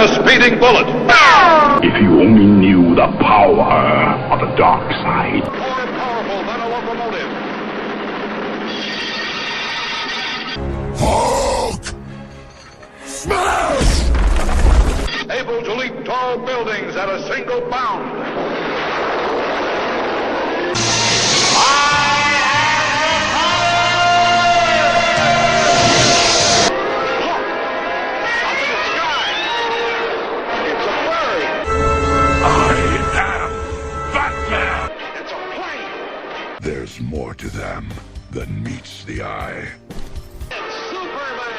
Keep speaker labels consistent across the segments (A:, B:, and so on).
A: a speeding bullet.
B: If you only knew the power of the dark side.
A: More powerful than a locomotive.
C: Hulk! Smash!
A: Able to leap tall buildings at a single bound.
C: There's more to them than meets the eye.
A: It's Superman!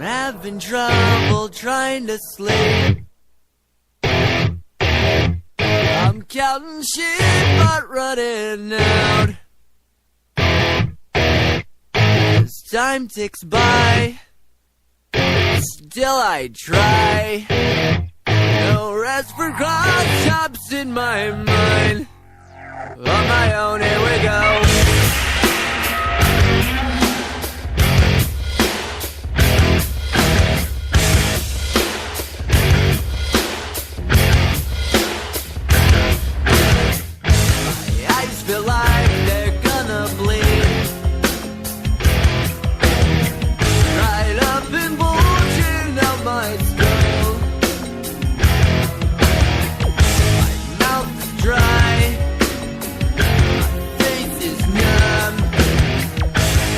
D: Having trouble trying to sleep. I'm counting sheep but running out. As time ticks by, still I try. No rest for cross-chops in my mind. On my own, here we go. Feel like they're gonna bleed right up and bulging out my skull. My mouth is dry, my face is numb,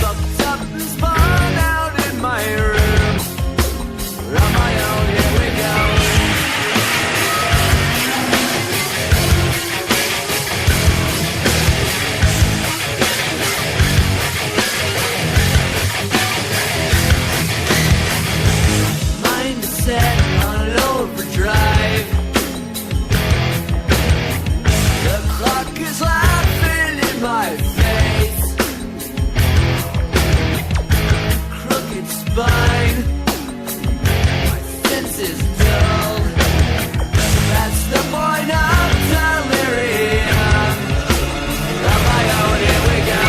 D: fucked up and spun out in my room. On my own, here we go. Set on overdrive. The clock is laughing in my face. Crooked spine, my senses dull. That's the point of delirium. On my own, here we go.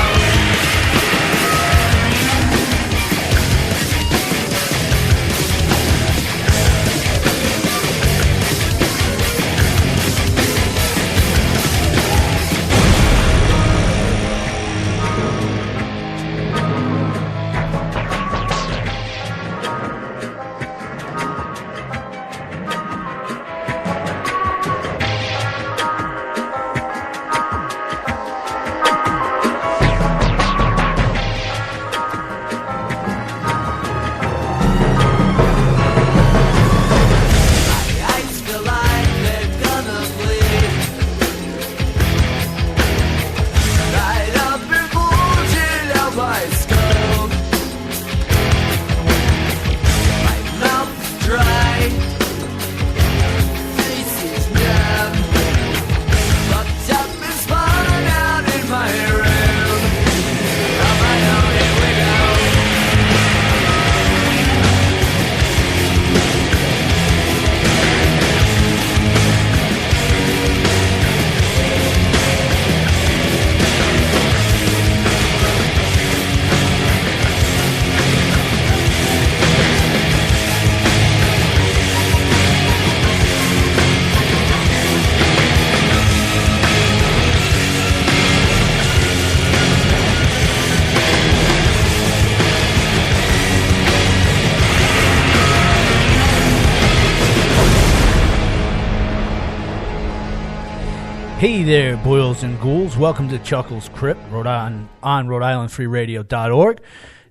E: Hey there, boils and ghouls. Welcome to Chuckles Crypt, on Rhode-IslandFreeRadio.org.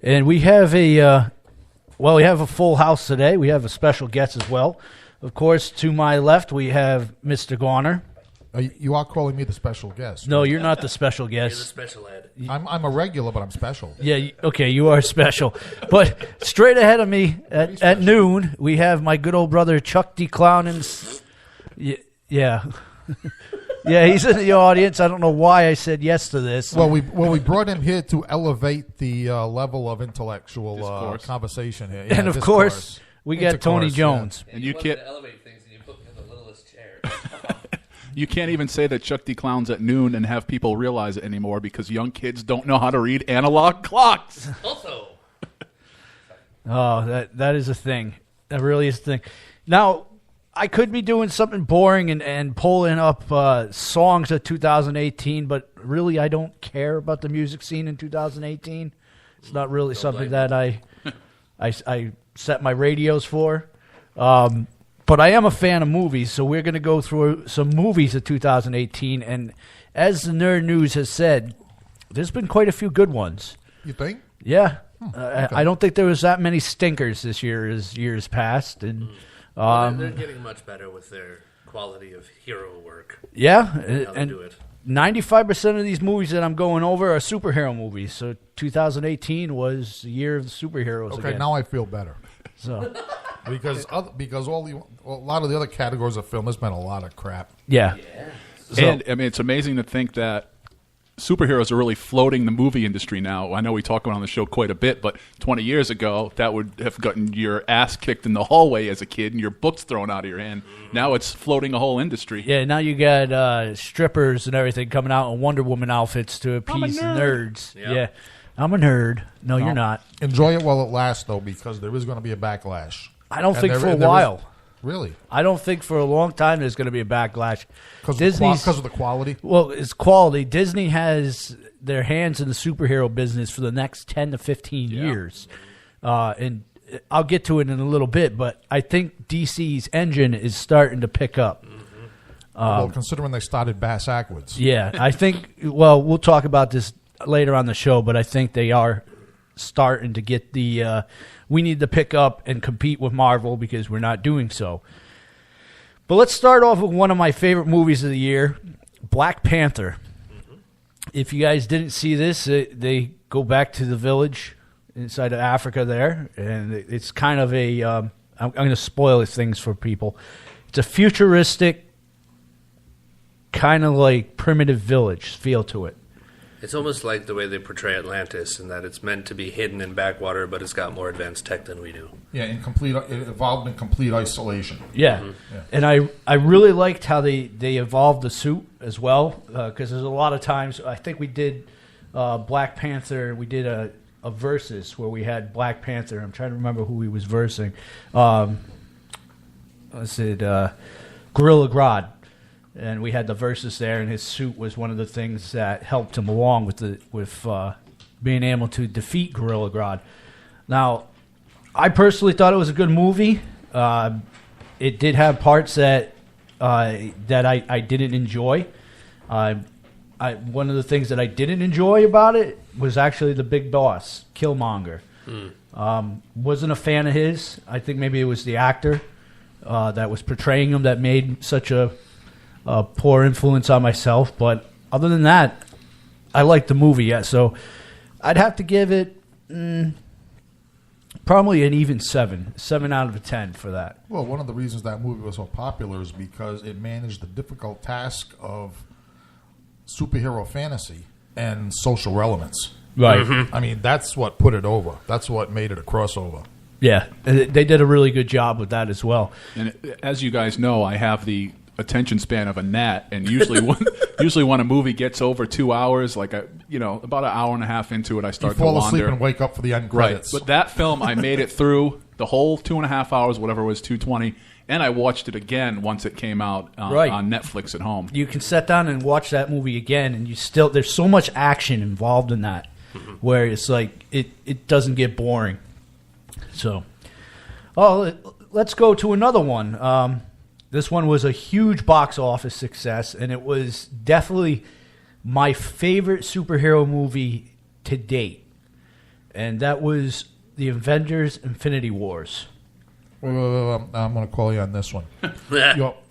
E: And we have a full house today. We have a special guest as well. Of course, to my left, we have Mr. Garner.
F: You are calling me the special guest.
E: No, you're not the special guest.
G: You're the special ed.
F: I'm a regular, but I'm special.
E: Yeah, okay, you are special. But straight ahead of me at noon, we have my good old brother Chuck D. Clownins. Yeah. Yeah, he's in the audience. I don't know why I said yes to this.
F: Well, we brought him here to elevate the level of intellectual
G: Discourse.
F: conversation here.
E: and of course, we got Tony Jones.
G: And you can't.
D: elevate things, and you put me in the littlest chair.
G: You can't even say that Chuck D. Clown's at noon and have people realize it anymore because young kids don't know how to read analog clocks.
D: Also,
E: Oh, that is a thing. That really is a thing. Now, I could be doing something boring and pulling up songs of 2018, but really I don't care about the music scene in 2018. It's not really something that I set my radios for. But I am a fan of movies, so we're going to go through some movies of 2018. And as the Nerd News has said, there's been quite a few good ones.
F: You think?
E: Yeah.
F: Okay.
E: I don't think there was that many stinkers this year as years past. And
H: they're getting much better with their quality of hero work.
E: yeah,
H: How they
E: and
H: do it.
E: 95% of these movies that I'm going over are superhero movies. So 2018 was the year of the superheroes
F: Okay,
E: again.
F: now I feel better.
E: So
F: Because a lot of the other categories of film has been a lot of crap.
E: yeah. So-
G: And I mean, it's amazing to think that superheroes are really floating the movie industry now. I know we talk about it on the show quite a bit, but 20 years ago, that would have gotten your ass kicked in the hallway as a kid and your books thrown out of your hand. Now it's floating a whole industry.
E: Yeah, now you got strippers and everything coming out in Wonder Woman outfits to appease the nerds.
H: Yep.
E: Yeah. I'm a nerd. No, you're not.
F: Enjoy it while it lasts, though, because there is going to be a backlash.
E: I don't
F: And
E: think
F: there-
E: for a
F: and there is-
E: while.
F: Really?
E: I don't think for a long time there's going to be a backlash.
F: Because of the quality?
E: Well, it's quality. Disney has their hands in the superhero business for the next 10 to 15 years. And I'll get to it in a little bit, but I think DC's engine is starting to pick up.
F: Well, considering they started bass backwards.
E: Yeah, I think, well, we'll talk about this later on the show, but I think they are starting to get the, we need to pick up and compete with Marvel because we're not doing so. But let's start off with one of my favorite movies of the year, Black Panther. If you guys didn't see this, they go back to the village inside of Africa there, and it's kind of a, I'm going to spoil things for people. It's a futuristic, kind of like primitive village feel to it.
H: It's almost like the way they portray Atlantis, in that it's meant to be hidden in backwater, but it's got more advanced tech than we do.
F: Yeah, it evolved in complete isolation.
E: Yeah.
F: Yeah.
E: And I really liked how they evolved the suit as well, because there's a lot of times, I think we did Black Panther, we did a versus where we had Black Panther. I'm trying to remember who he was versing. I said Gorilla Grodd. And we had the versus there, and his suit was one of the things that helped him along with being able to defeat Gorilla Grodd. Now, I personally thought it was a good movie. It did have parts that I didn't enjoy. One of the things that I didn't enjoy about it was actually the big boss, Killmonger. Wasn't a fan of his. I think maybe it was the actor that was portraying him that made such a poor influence on myself. But other than that, I liked the movie. Yeah, so I'd have to give it probably an even 7 out of 10 for that.
F: Well, one of the reasons that movie was so popular is because it managed the difficult task of superhero fantasy and social relevance.
E: Right.
F: I mean, that's what put it over. That's what made it a crossover.
E: Yeah, they did a really good job with that as well.
G: And as you guys know, I have the attention span of a gnat, and usually when a movie gets over 2 hours, like about an hour and a half into it, I
F: You
G: start to
F: fall
G: wander.
F: asleep and wake up for the end
G: Right,
F: credits.
G: but that film, I made it through the whole 2.5 hours, whatever it was, 2:20, and I watched it again once it came out
E: Right.
G: on Netflix at home.
E: You can sit down and watch that movie again, and there's so much action involved in that, where it's like it doesn't get boring. So, let's go to another one. This one was a huge box office success, and it was definitely my favorite superhero movie to date, and that was the Avengers: Infinity Wars.
F: I'm going to call you on this one.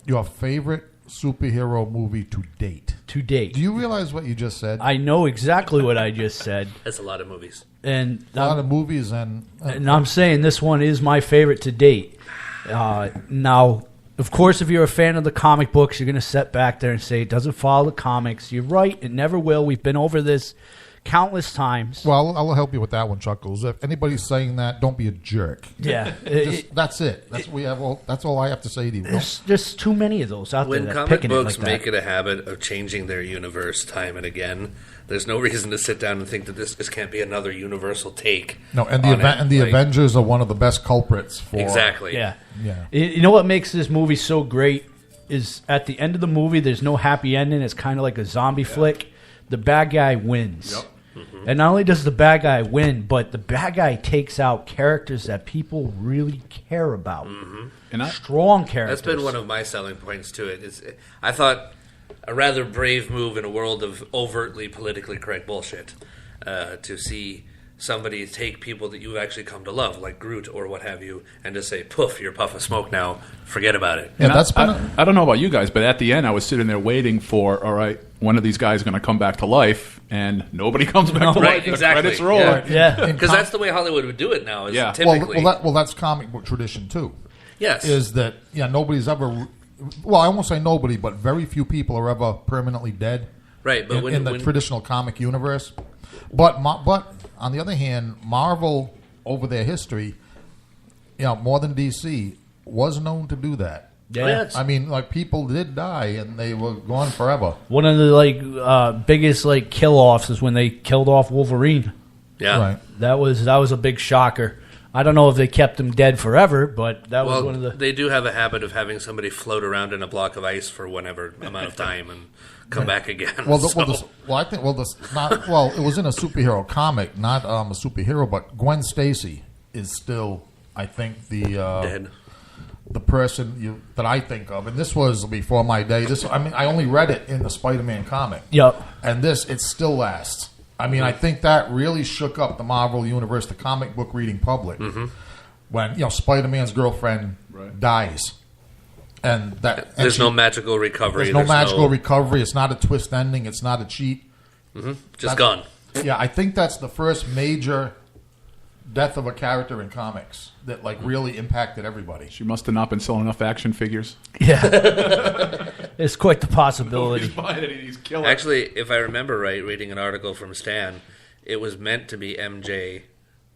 F: Your favorite superhero movie to date.
E: To date.
F: Do you realize what you just said?
E: I know exactly what I just said,
H: That's a lot of movies.
E: and
F: a lot of movies and
E: I'm saying this one is my favorite to date. Now, of course, if you're a fan of the comic books, you're going to sit back there and say it doesn't follow the comics. You're right. It never will. We've been over this countless times.
F: Well, I'll help you with that one, Chuckles. If anybody's saying that, don't be a jerk.
E: Yeah.
F: That's it. That's all I have to say to you.
E: There's too many of those out
H: When
E: there.
H: comic
E: picking
H: books
E: it like
H: make
E: that.
H: it a habit of changing their universe time and again, there's no reason to sit down and think that this just can't be another universal take.
F: No, and
H: like,
F: the Avengers are one of the best culprits for
H: Exactly.
E: Yeah.
F: Yeah.
E: You know what makes this movie so great is at the end of the movie, there's no happy ending. It's kind of like a zombie flick. The bad guy wins.
G: Yep.
E: And not only does the bad guy win, but the bad guy takes out characters that people really care about.
G: And
E: Strong characters.
H: That's been one of my selling points to it. I thought a rather brave move in a world of overtly politically correct bullshit to see somebody take people that you've actually come to love, like Groot or what have you, and just say, poof, you're a puff of smoke now, forget about it.
F: Yeah,
G: And
F: that's been.
G: I don't know about you guys, but at the end, I was sitting there waiting for, all right, one of these guys is going to come back to life, and nobody comes back to
H: Right,
G: life.
H: exactly.
G: The credits roll.
H: Yeah.
E: Yeah.
H: Because that's the way Hollywood would do it now, is
G: Yeah.
H: typically.
F: well, that's comic book tradition too.
H: yes.
F: Is that nobody's ever. Well, I won't say nobody, but very few people are ever permanently dead.
H: Right, but
F: in the traditional comic universe. But on the other hand, Marvel over their history, more than DC, was known to do that.
E: Yeah.
H: Yes.
F: I mean, like people did die and they were gone forever.
E: One of the biggest kill-offs is when they killed off Wolverine.
H: Yeah.
F: Right.
E: That was a big shocker. I don't know if they kept him dead forever, but that was
H: Well,
E: one of the.
H: they do have a habit of having somebody float around in a block of ice for whatever amount of time and come back again.
F: It was in a superhero comic, not a superhero, but Gwen Stacy is still, I think,
H: dead.
F: the person that I think of, and this was before my day. I only read it in the Spider-Man comic.
E: Yep.
F: And it still lasts. I mean, I think that really shook up the Marvel universe, the comic book reading public, when Spider-Man's girlfriend dies, and
H: There's no magical recovery.
F: There's no magical recovery. It's not a twist ending. It's not a cheat.
H: Just gone.
F: Yeah, I think that's the first major death of a character in comics that really impacted everybody.
G: She must have not been selling enough action figures.
E: Yeah. It's quite the possibility.
G: Nobody's buying any of these killers.
H: Actually, if I remember right, reading an article from Stan, it was meant to be MJ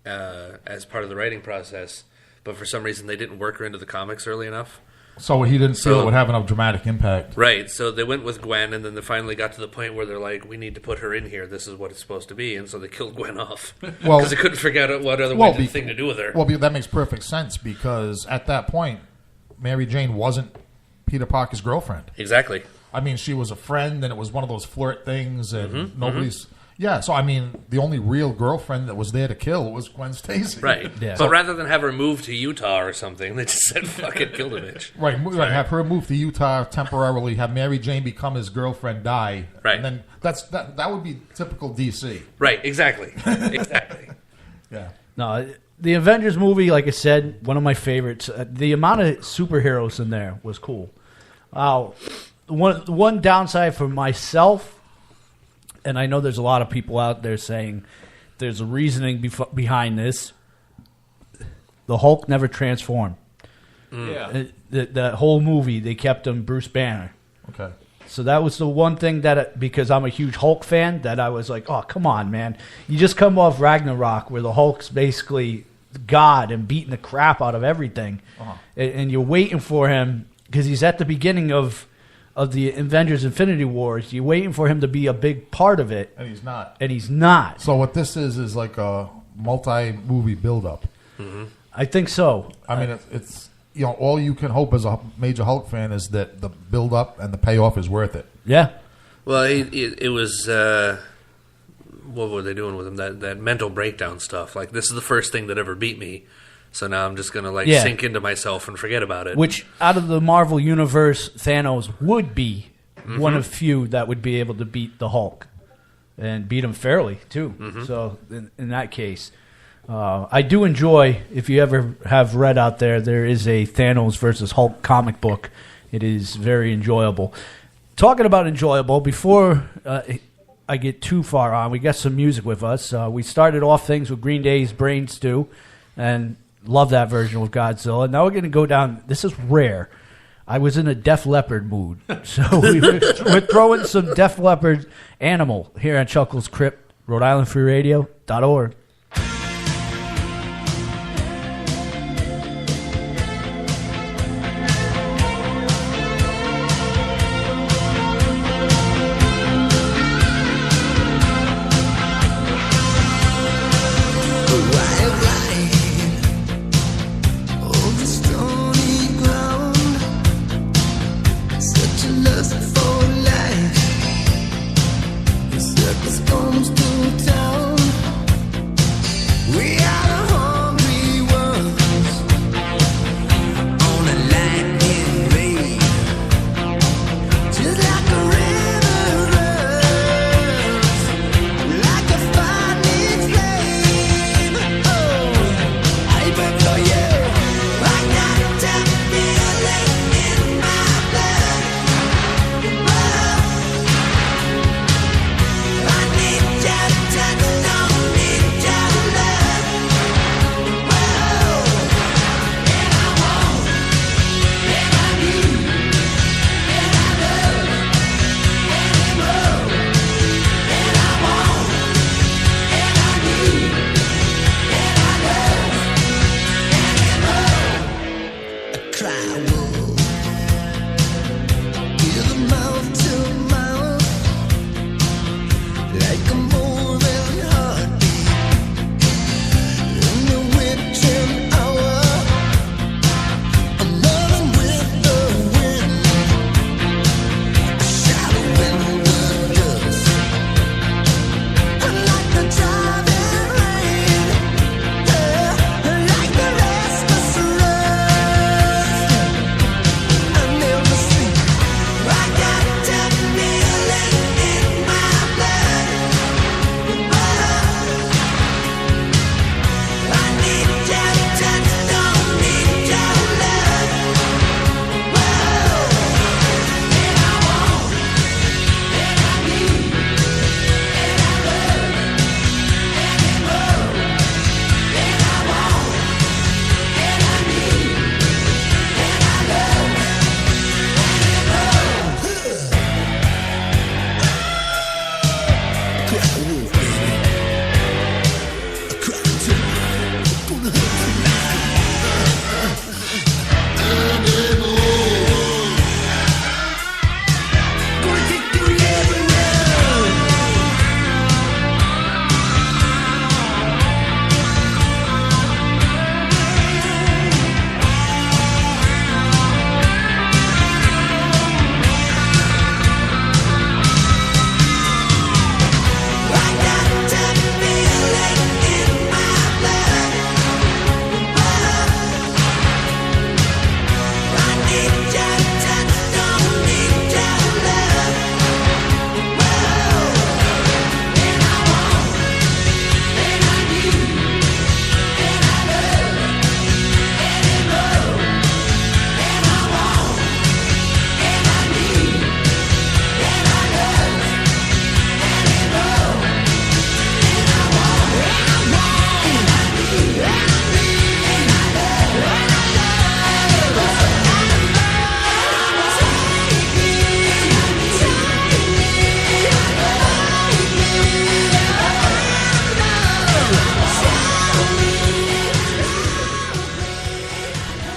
H: as part of the writing process, but for some reason they didn't work her into the comics early enough.
F: So he didn't feel it would have enough dramatic impact.
H: Right, so they went with Gwen, and then they finally got to the point where they're like, we need to put her in here. This is what it's supposed to be. And so they killed Gwen off.
F: Well-
H: Because they couldn't figure out what other way thing to do with her.
F: Well, that makes perfect sense because at that point, Mary Jane wasn't Peter Parker's girlfriend.
H: Exactly.
F: I mean, she was a friend, and it was one of those flirt things, and nobody's... Yeah, so I mean, the only real girlfriend that was there to kill was Gwen Stacy.
H: Right.
E: Yeah.
H: But rather than have her move to Utah or something, they just said, fuck it, kill the bitch.
F: Right, have her move to Utah temporarily, have Mary Jane become his girlfriend, die.
H: Right.
F: And then that would be typical DC.
H: Right, exactly. Exactly.
F: Yeah.
E: No, the Avengers movie, like I said, one of my favorites. The amount of superheroes in there was cool. One downside for myself, and I know there's a lot of people out there saying there's a reasoning behind this. The Hulk never transformed.
G: Yeah.
E: The whole movie, they kept him Bruce Banner.
F: Okay.
E: So that was the one thing because I'm a huge Hulk fan, that I was like, oh, come on, man. You just come off Ragnarok where the Hulk's basically God and beating the crap out of everything. And you're waiting for him because he's at the beginning of the Avengers Infinity Wars. You're waiting for him to be a big part of it.
F: And he's not.
E: And he's not.
F: So what this is like a multi-movie build-up.
E: I think so.
F: I mean, it's all you can hope as a major Hulk fan is that the build-up and the payoff is worth it.
E: Yeah.
H: Well, it was... what were they doing with him? That mental breakdown stuff. Like, this is the first thing that ever beat me. So now I'm just going to sink into myself and forget about it.
E: Which, out of the Marvel Universe, Thanos would be one of few that would be able to beat the Hulk. And beat him fairly, too. So, in that case, I do enjoy, if you ever have read out there is a Thanos versus Hulk comic book. It is very enjoyable. Talking about enjoyable, before I get too far on, we got some music with us. We started off things with Green Day's Brain Stew, and love that version with Godzilla. Now we're going to go down. This is rare. I was in a Def Leppard mood. So we're throwing some Def Leppard Animal here on Chuckles Crypt, Rhode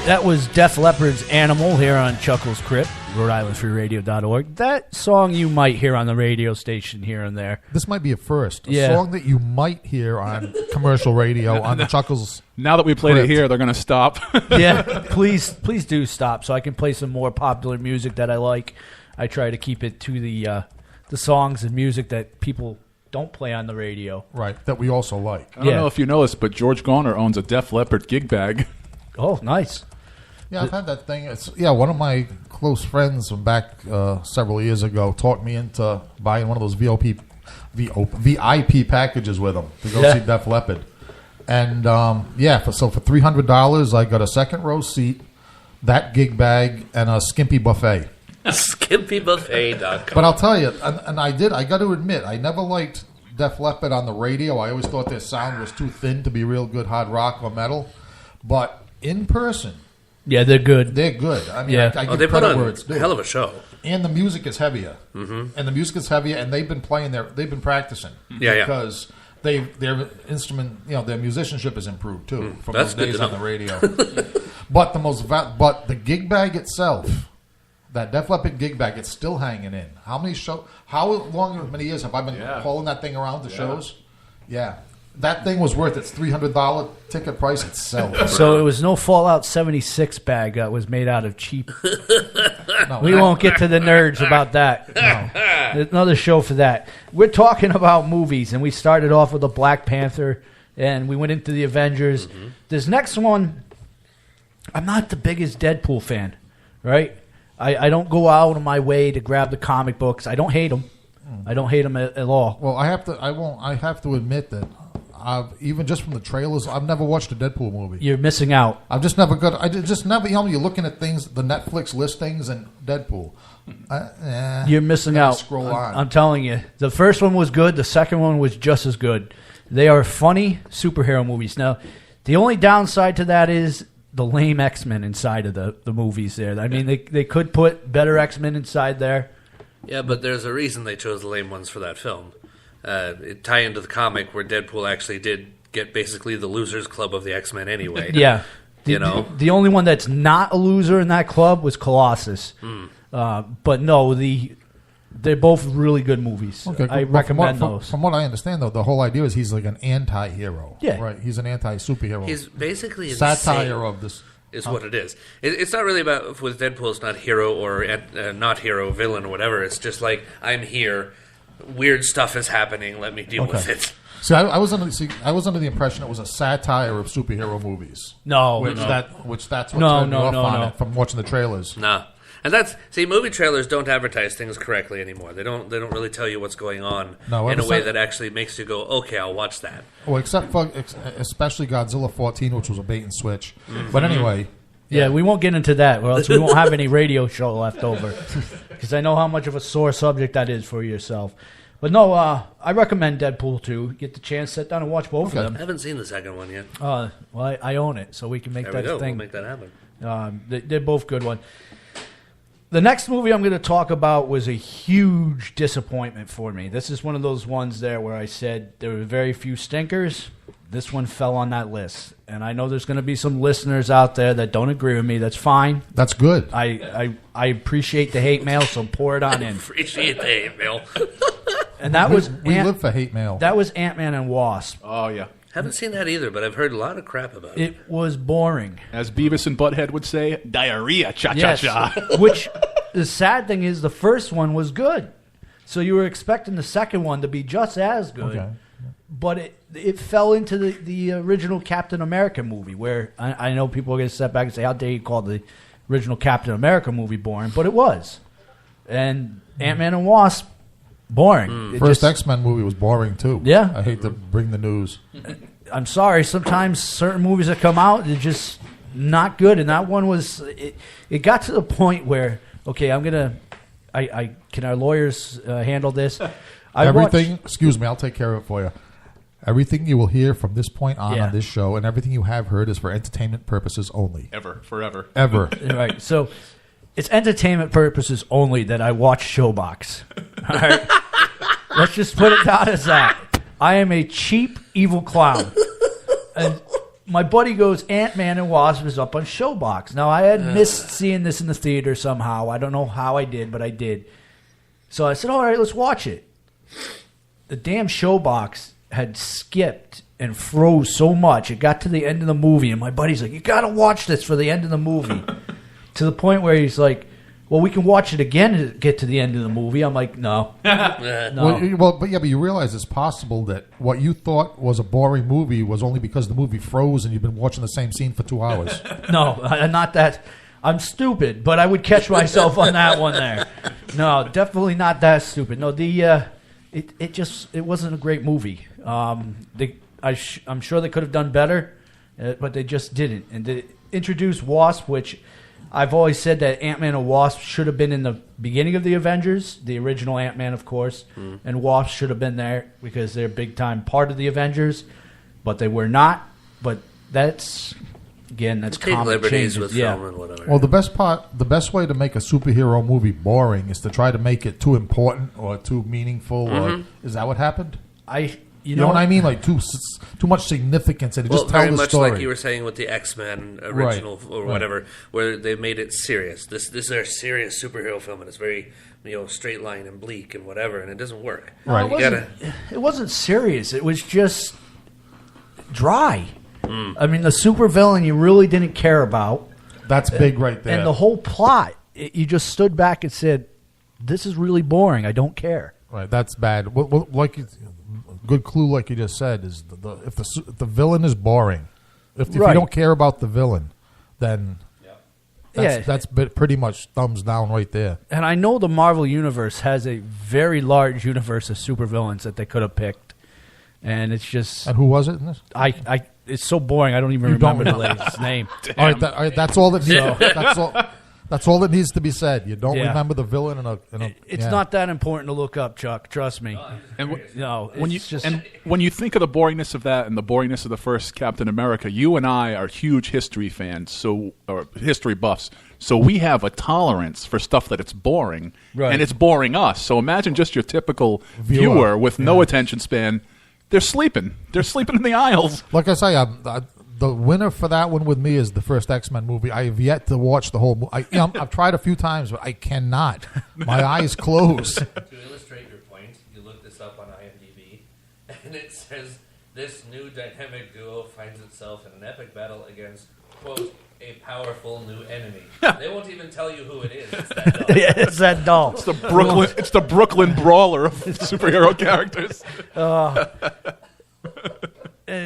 E: That was Def Leppard's Animal here on Chuckles Crypt, Rhode That song you might hear on the radio station here and there.
F: This might be a first. A
E: Yeah.
F: song that you might hear on commercial radio on the Chuckles.
G: Now that we played
F: Crypt.
G: it here, they're going to stop.
E: Yeah, please do stop so I can play some more popular music that I like. I try to keep it to the songs and music that people don't play on the radio.
F: Right, that we also like.
G: I don't know if you know this, but George Garner owns a Def Leppard gig bag.
E: Oh, nice.
F: Yeah, I've had that thing. One of my close friends from back several years ago talked me into buying one of those VIP packages with him to go see Def Leppard. And for $300, I got a second row seat, that gig bag, and a Skimpy buffet.
H: SkimpyBuffet.com.
F: But I'll tell you, and I got to admit, I never liked Def Leppard on the radio. I always thought their sound was too thin to be real good hard rock or metal. But in person,
E: Yeah, they're good.
F: They're good. I mean,
E: Yeah.
F: I
H: Oh,
F: give
H: they put
F: credit
H: on
F: where it's due.
H: a hell of a show.
F: And the music is heavier. Mm-hmm. And the music is heavier, and they've been practicing.
H: Yeah, yeah.
F: Because their instrument, their musicianship has improved too from
H: That's
F: those
H: good
F: days
H: to
F: on the
H: know.
F: radio. But the gig bag itself, that Def Leppard gig bag, it's still hanging in. How many years have I been hauling that thing around to shows? Yeah. That thing was worth its $300 ticket price itself.
E: So it was no Fallout 76 bag that was made out of cheap.
F: No,
E: We won't get to the nerds about that. There's another show for that. We're talking about movies, and we started off with the Black Panther, and we went into the Avengers. This next one, I'm not the biggest Deadpool fan, right? I don't go out of my way to grab the comic books. I don't hate them. I don't hate them at all.
F: Well, I have to admit that even just from the trailers, I've never watched a Deadpool movie.
E: You're missing out.
F: I've just never got. I just never. You're looking at things, the Netflix listings, and Deadpool.
E: You're missing
F: Gotta
E: out.
F: scroll on.
E: I'm telling you. The first one was good. The second one was just as good. They are funny superhero movies. Now, the only downside to that is the lame X-Men inside of the movies there. I mean, they could put better X-Men inside there.
H: Yeah, but there's a reason they chose the lame ones for that film. It tie into the comic where Deadpool actually did get basically the losers club of the X-Men anyway.
E: Yeah.
H: The
E: only one that's not a loser in that club was Colossus. But no, they're both really good movies.
F: Okay,
E: I
F: but
E: recommend
F: from
E: those.
F: From what I understand, though, the whole idea is he's like an anti-hero.
E: Yeah.
F: Right. He's an anti-superhero.
H: He's basically insane,
F: satire of this.
H: is what it is. It's not really about, with Deadpool, it's not hero or not hero, villain or whatever. It's just like, I'm here, weird stuff is happening, let me deal with it.
F: See, I was under the impression it was a satire of superhero movies.
E: No,
F: That's what
E: No,
F: turned me
E: no,
F: off
E: no,
F: on
E: no.
F: it from watching the trailers.
H: Nah. And movie trailers don't advertise things correctly anymore. They don't really tell you what's going on
F: No,
H: in a
F: ever
H: way
F: since-
H: that actually makes you go, okay, I'll watch that.
F: Well, except for especially Godzilla 14, which was a bait and switch. But anyway,
E: Yeah, we won't get into that, or else we won't have any radio show left over. Because I know how much of a sore subject that is for yourself. But no, I recommend Deadpool 2. Get the chance, sit down and watch both
H: I
E: of them.
H: haven't seen the second one yet.
E: Well, I own it, so we can make
H: There we
E: that
H: go.
E: thing.
H: We'll make that happen.
E: They're both good ones. The next movie I'm going to talk about was a huge disappointment for me. This is one of those ones there where I said there were very few stinkers. This one fell on that list. And I know there's going to be some listeners out there that don't agree with me. That's fine.
F: that's good.
E: I appreciate the hate mail, so pour it on in.
H: Appreciate the hate mail.
E: And that was
F: we live for hate mail.
E: That was Ant-Man and Wasp.
G: Oh, yeah.
H: Haven't seen that either, but I've heard a lot of crap about it.
E: It was boring.
G: As Beavis and Butthead would say, diarrhea, cha-cha-cha.
E: Yes. Which the sad thing is the first one was good. So you were expecting the second one to be just as good.
F: Okay.
E: But it fell into the original Captain America movie, where I know people are going to step back and say, how dare you call the original Captain America movie boring? But it was. And Ant-Man and Wasp, boring. It
F: First
E: just-
F: X-Men movie was boring too.
E: Yeah.
F: I hate to bring the news.
E: I'm sorry. Sometimes certain movies that come out, they're just not good. And that one was. It got to the point where, okay, I'm gonna. I can our lawyers handle this?
F: Everything. Excuse me. I'll take care of it for you. Everything you will hear from this point on
E: Yeah.
F: this show, and everything you have heard, is for entertainment purposes only.
G: Ever, forever.
F: Ever.
E: Right. So it's entertainment purposes only that I watch Showbox. All right. Let's just put it down as that. I am a cheap, evil clown. And my buddy goes, Ant-Man and Wasp is up on Showbox. Now, I had missed seeing this in the theater somehow. I don't know how I did, but I did. So I said, all right, let's watch it. The damn Showbox had skipped and froze so much. It got to the end of the movie, and my buddy's like, you got to watch this for the end of the movie. To the point where he's like, well, we can watch it again to get to the end of the movie. I'm like, no. No.
F: But you realize it's possible that what you thought was a boring movie was only because the movie froze and you've been watching the same scene for 2 hours.
E: No, not that. I'm stupid, but I would catch myself on that one there. No, definitely not that stupid. No, it wasn't a great movie. I'm sure they could have done better, but they just didn't. And they introduced Wasp, which I've always said that Ant-Man and Wasp should have been in the beginning of the Avengers, the original Ant-Man, of course, and Wasp should have been there because they're a big-time part of the Avengers, but they were not. But that's again, that's
H: Take
E: common
H: liberties
E: changes.
H: with
E: Yeah.
H: film and whatever.
F: Well, the best way to make a superhero movie boring is to try to make it too important or too meaningful. Or is that what happened? You know what I mean? Like too much significance, and it just tell
H: very
F: the
H: much
F: story.
H: like you were saying with the X-Men original or whatever, where they made it serious. This is their serious superhero film, and it's very straight line and bleak and whatever, and it doesn't work.
F: Right.
E: It wasn't serious. It was just dry. I mean, the supervillain you really didn't care about.
F: That's big right there.
E: And the whole plot, you just stood back and said, "This is really boring. I don't care."
F: Right, that's bad. Well, like good clue, like you just said, is if the villain is boring, if you don't care about the villain, then that's pretty much thumbs down right there.
E: And I know the Marvel Universe has a very large universe of supervillains that they could have picked, and it's just
F: And who was it in this?
E: it's so boring. I don't even remember the lady's name.
F: All right, that's all that needs. That's all that needs to be said. You don't remember the villain in a
E: It's not that important to look up, Chuck. Trust me.
G: And
E: when
G: you think of the boringness of that and the boringness of the first Captain America, you and I are huge history fans, or history buffs. So we have a tolerance for stuff that it's boring, and it's boring us. So imagine just your typical viewer with no attention span. They're sleeping. They're sleeping in the aisles.
F: Like I say, the winner for that one with me is the first X-Men movie. I have yet to watch the whole movie. I've tried a few times, but I cannot. My eyes close.
H: To illustrate your point, you look this up on IMDb, and it says, this new dynamic duo finds itself in an epic battle against, quote, a powerful new enemy. They won't even tell you who it is. It's that doll.
E: it's that doll.
G: It's the Brooklyn brawler of superhero characters.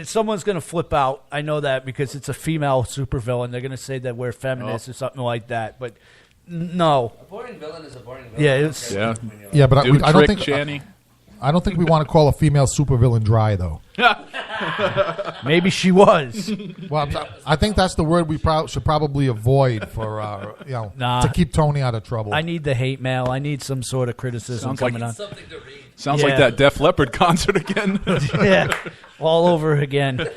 E: Someone's going to flip out. I know that because it's a female supervillain. They're going to say that we're feminists or something like that. But no.
H: A boring villain is a boring villain.
E: Yeah, it's
F: But
G: Dude,
F: I don't
G: Trick,
F: think
G: Channy.
F: I don't think we want to call a female supervillain dry, though.
E: maybe she was.
F: Well, I think that's the word we should probably avoid for to keep Tony out of trouble.
E: I need the hate mail. I need some sort of criticism coming on.
H: Something to read.
G: Sounds like that Def Leppard concert again.
E: Yeah, all over again.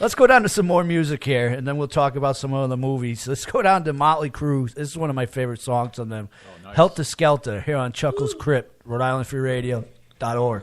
E: Let's go down to some more music here, and then we'll talk about some other movies. Let's go down to Motley Crue. This is one of my favorite songs on them. Oh, nice. Helter Skelter, here on Chuckles Crypt, Rhode Island Free Radio.org.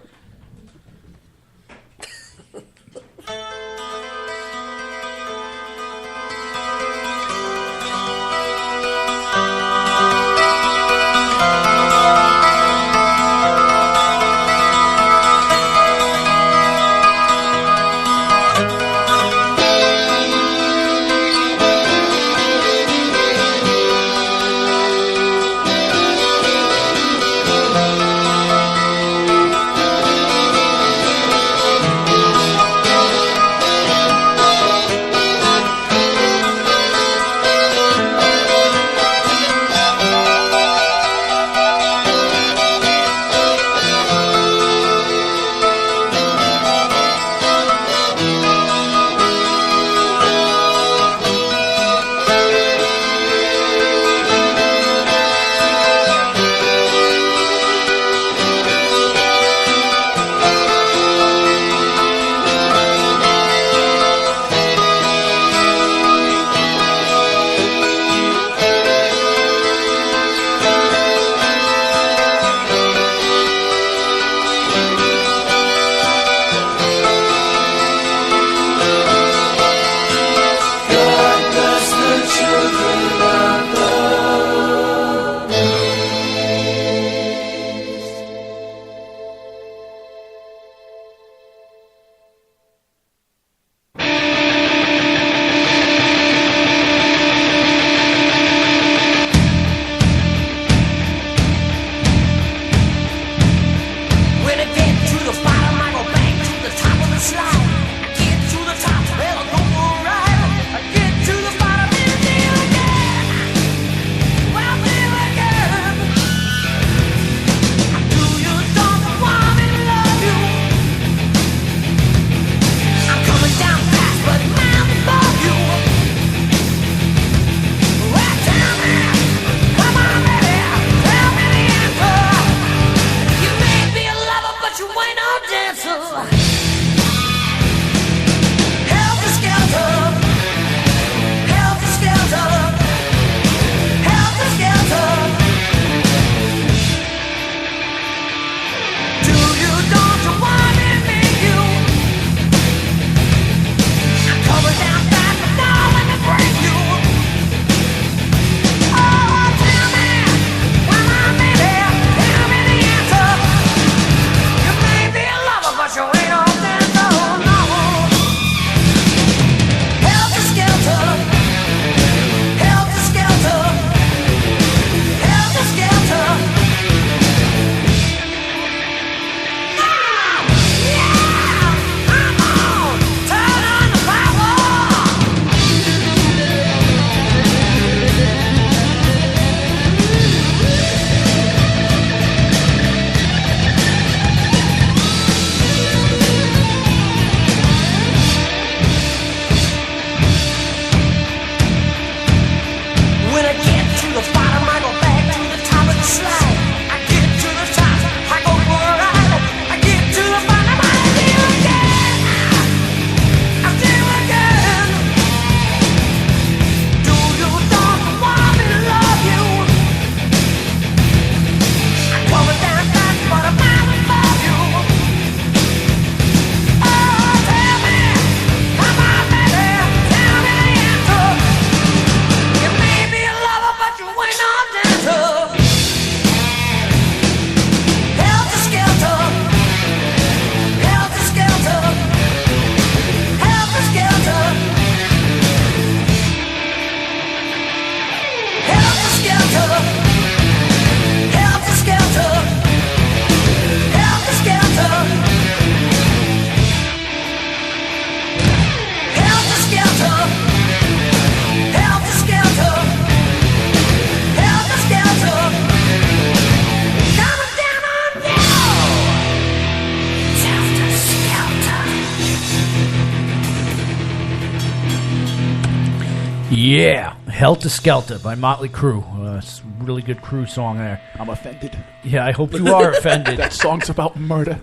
E: Yeah, Helter Skelter by Motley Crue. It's a really good Crue song there.
G: I'm offended.
E: Yeah, I hope you are offended.
G: That song's about murder.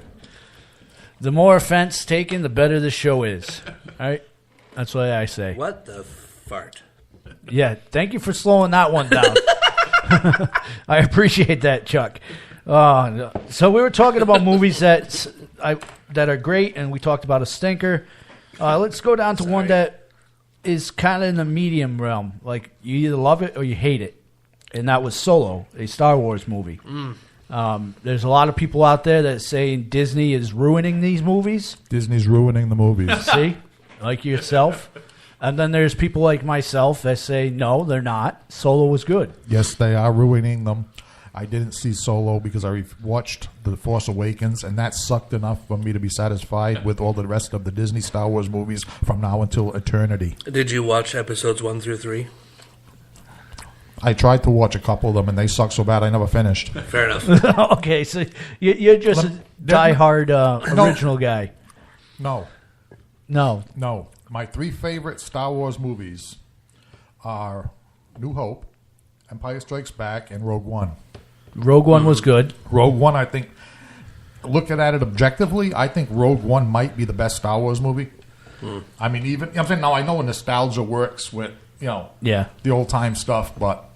E: The more offense taken, the better the show is. All right? That's what I say.
H: What the fart?
E: Yeah, thank you for slowing that one down. I appreciate that, Chuck. So we were talking about movies that are great, and we talked about a stinker. Let's go down to one that is kind of in the medium realm. Like, you either love it or you hate it. And that was Solo, a Star Wars movie. There's a lot of people out there that say Disney is ruining these movies.
F: Disney's ruining the movies.
E: See? Like yourself. And then there's people like myself that say, no, they're not. Solo was good.
F: Yes, they are ruining them. I didn't see Solo because I watched The Force Awakens, and that sucked enough for me to be satisfied with all the rest of the Disney Star Wars movies from now until eternity.
H: Did you watch episodes 1 through 3?
F: I tried to watch a couple of them, and they sucked so bad I never finished.
H: Fair enough.
E: Okay, so you're just a diehard original guy.
F: No. My 3 favorite Star Wars movies are New Hope, Empire Strikes Back, and Rogue One.
E: Rogue One was good.
F: Rogue One, I think, looking at it objectively, I think Rogue One might be the best Star Wars movie. I mean, even I'm saying now I know nostalgia works with the old time stuff, but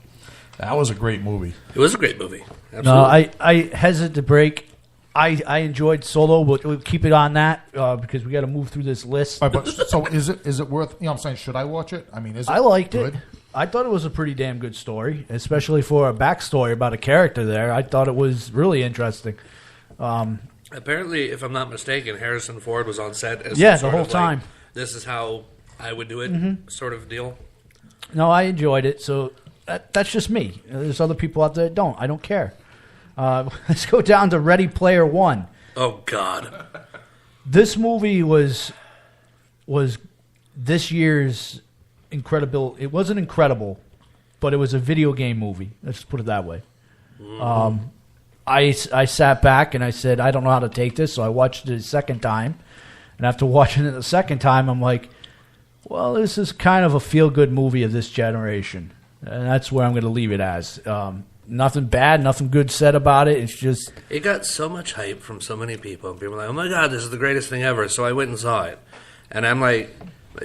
F: that was a great movie.
H: It was a great movie. Absolutely.
E: No, I hesitate to break. I enjoyed Solo, but we'll keep it on that because we got to move through this list.
F: But so is it worth? I'm saying, should I watch it? I mean, is it?
E: I liked
F: good?
E: it. I thought it was a pretty damn good story, especially for a backstory about a character there. I thought it was really interesting.
H: Apparently, if I'm not mistaken, Harrison Ford was on set as
E: the
H: sort
E: whole
H: of like,
E: time.
H: This is how I would do it, sort of deal.
E: No, I enjoyed it. So that's just me. There's other people out there that don't. I don't care. Let's go down to Ready Player One.
H: Oh God,
E: this movie was this year's incredible. It wasn't incredible, but it was a video game movie. Let's just put it that way. I sat back and I said, I don't know how to take this, so I watched it a second time. And after watching it the second time, I'm like, well, this is kind of a feel-good movie of this generation. And that's where I'm going to leave it as. Nothing bad, nothing good said about it. It's just...
H: It got so much hype from so many people. People were like, oh my God, this is the greatest thing ever. So I went and saw it. And I'm like,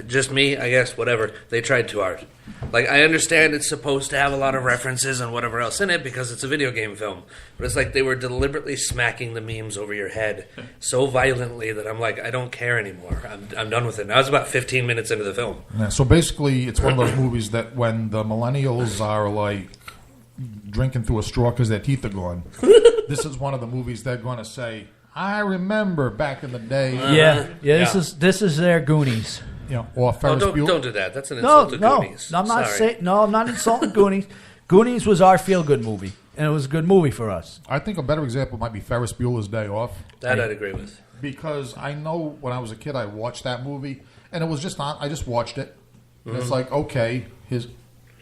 H: just me, I guess, whatever. They tried too hard. Like, I understand it's supposed to have a lot of references and whatever else in it because it's a video game film. But it's like they were deliberately smacking the memes over your head so violently that I'm like, I don't care anymore. I'm done with it. And I was about 15 minutes into the film.
F: Yeah, so basically, it's one of those movies that when the millennials are like drinking through a straw because their teeth are gone, this is one of the movies they're going to say, I remember back in the day.
E: This is their Goonies.
F: Or Ferris Bueller.
H: Don't do that. That's an insult to Goonies.
E: I'm not insulting Goonies. Goonies was our feel-good movie, and it was a good movie for us.
F: I think a better example might be Ferris Bueller's Day Off.
H: That I'd agree with.
F: Because I know when I was a kid, I watched that movie, and it was just on. I just watched it. And it's like, okay,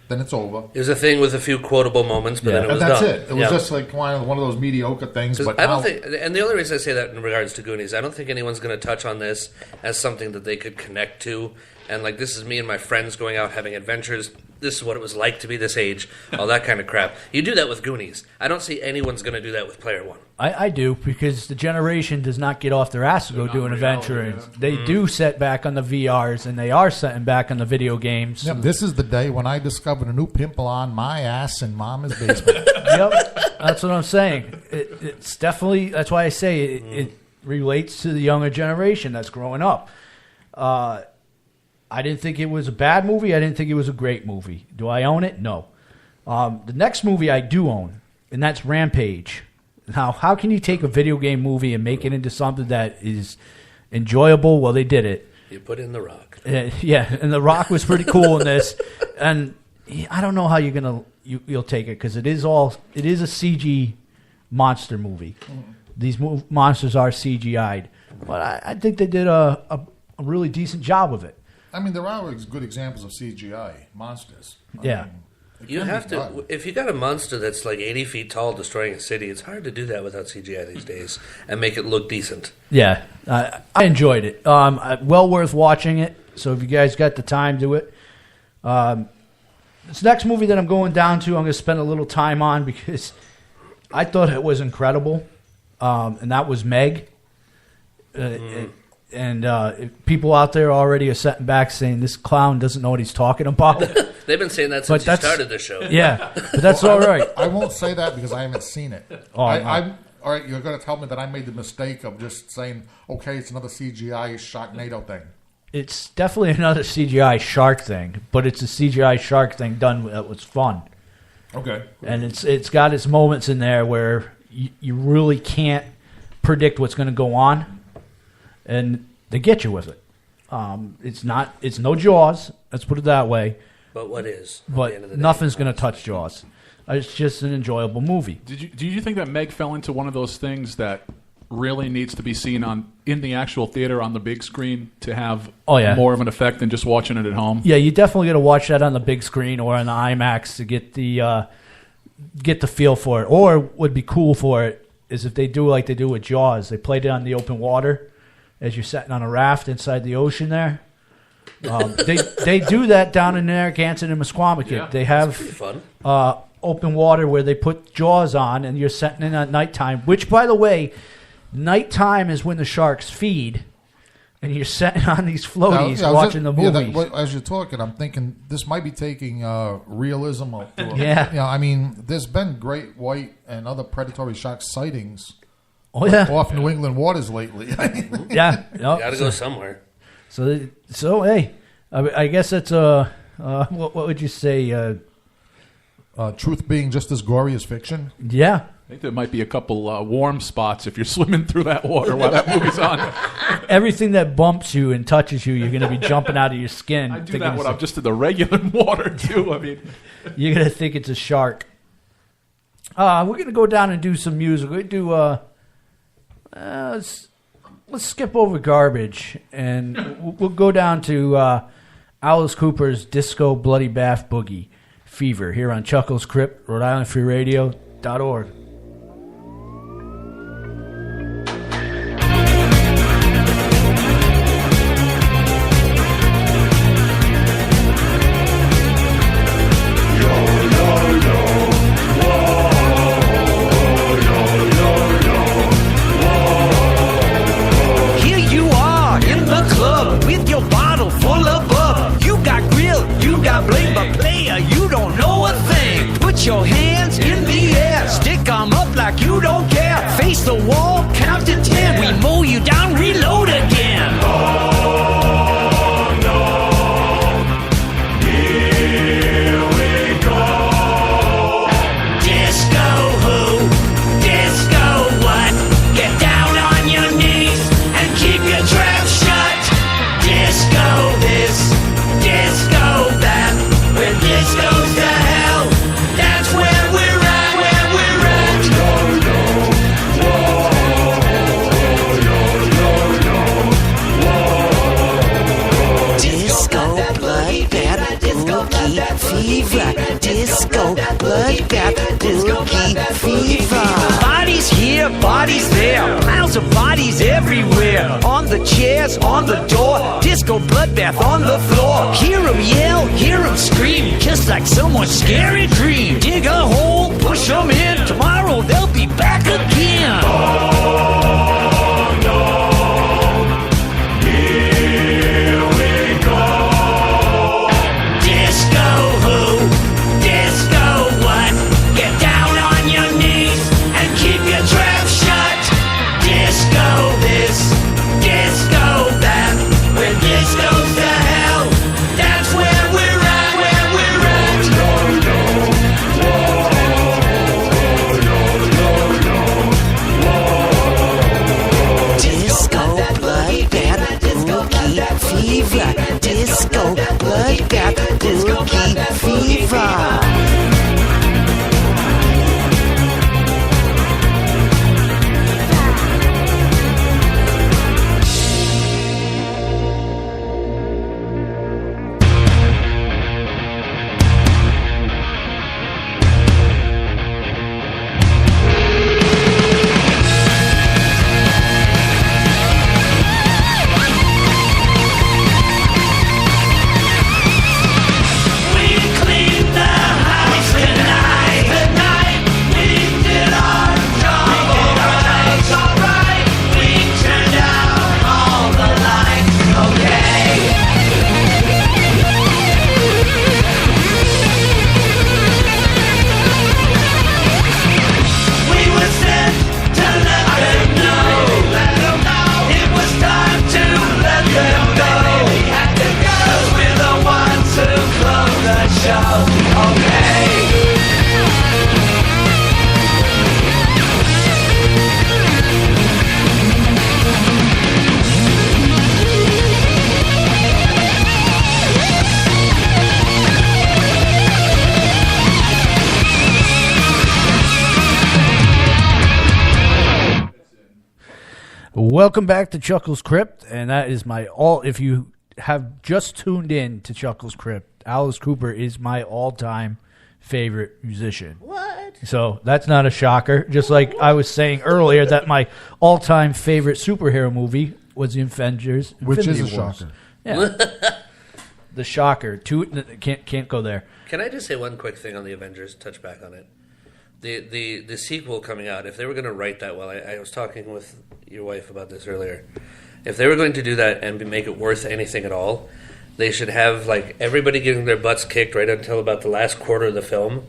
F: then it's over.
H: It was a thing with a few quotable moments, but then it was
F: that's
H: done.
F: it. It was just like one of those mediocre things. But
H: I don't think, and the only reason I say that in regards to Goonies, I don't think anyone's going to touch on this as something that they could connect to. And like, this is me and my friends going out having adventures. This is what it was like to be this age. All that kind of crap. You do that with Goonies. I don't see anyone's going to do that with Player One.
E: I do, because the generation does not get off their ass to go do an adventure. And they do set back on the VRs, and they are setting back on the video games.
F: Yep, this is the day when I discovered a new pimple on my ass in Mama's basement.
E: Yep, that's what I'm saying. It's definitely, that's why I say it relates to the younger generation that's growing up. I didn't think it was a bad movie. I didn't think it was a great movie. Do I own it? No. The next movie I do own, and that's Rampage. Now, how can you take a video game movie and make it into something that is enjoyable? Well, they did it.
H: You put in The Rock.
E: Yeah, and The Rock was pretty cool in this. And I don't know how you'll take it, because it is a CG monster movie. These monsters are CGI'd, but I think they did a really decent job of it.
F: I mean, there are good examples of CGI monsters. I mean,
H: you have to. If you got a monster that's like 80 feet tall destroying a city, it's hard to do that without CGI these days and make it look decent.
E: Yeah, I enjoyed it. Well worth watching it. So if you guys got the time, do it. This next movie that I'm going down to, I'm going to spend a little time on because I thought it was incredible, and that was Meg. People out there already are sitting back saying this clown doesn't know what he's talking about.
H: They've been saying that since you started the show.
E: Yeah, but that's all right.
F: I won't say that because I haven't seen it.
E: Oh,
F: I'm all right. You're going to tell me that I made the mistake of just saying, okay, it's another CGI Sharknado thing.
E: It's definitely another CGI shark thing, but it's a CGI shark thing done that was fun.
F: Okay.
E: And it's got its moments in there where you really can't predict what's going to go on, and they get you with it. It's no Jaws. Let's put it that way.
H: But what is?
E: But nothing's going to touch Jaws. It's just an enjoyable movie.
G: Did you think that Meg fell into one of those things that really needs to be seen in the actual theater on the big screen to have more of an effect than just watching it at home?
E: Yeah, you definitely got to watch that on the big screen or on the IMAX to get the feel for it. Or what would be cool for it is if they do like they do with Jaws. They played it on the open water as you're sitting on a raft inside the ocean there. They do that down in Narragansett and Musqueamicut.
H: Yeah,
E: they have
H: fun.
E: Open water where they put Jaws on and you're sitting in at nighttime, which, by the way, nighttime is when the sharks feed, and you're sitting on these floaties watching the movies.
F: As you're talking, I'm thinking this might be taking realism.
E: Yeah.
F: I mean, there's been great white and other predatory shark sightings off New England waters lately.
E: Yeah.
H: Got to go somewhere.
E: So hey, I guess it's what would you say?
F: Truth being just as gory as fiction.
E: Yeah.
G: I think there might be a couple warm spots if you're swimming through that water while that movie's on.
E: Everything that bumps you and touches you, you're going to be jumping out of your skin.
G: I do that when I'm just in the regular water, too. I mean,
E: you're going to think it's a shark. We're going to go down and do some music. We're going to do... let's skip over garbage, and we'll go down to Alice Cooper's Disco Bloody Bath Boogie Fever here on Chuckles Crypt, Rhode Island Free Radio.org.
I: Your hands in the air, stick 'em up like you don't care. Face the wall, count to 10. We mow you down, reload again. Oh no, here we go. Disco who? Disco what? Get down on your knees and keep your trap shut. Disco this, disco that. When disco's to hell, that's where we're at, Disco bloodbath boogie fever. Disco bloodbath boogie fever. Bodies here, bodies there. Piles of bodies everywhere. On the chairs, on the door. Disco bloodbath on the floor. Hear 'em yell, hear 'em scream. Just like someone's scary dream. Dig a hole, push 'em in. Tomorrow they'll be back again. Oh no.
E: Welcome back to Chuckles Crypt, and that is my all. If you have just tuned in to Chuckles Crypt, Alice Cooper is my all-time favorite musician.
H: What?
E: So that's not a shocker. Just like I was saying earlier, that my all-time favorite superhero movie was The Avengers,
F: Which is a
E: Infinity Wars.
F: shocker.
E: Yeah, the shocker. Can't go there.
H: Can I just say one quick thing on the Avengers? Touch back on it. The sequel coming out. If they were going to write that well, I was talking with your wife about this earlier. If they were going to do that and make it worth anything at all, they should have like everybody getting their butts kicked right until about the last quarter of the film.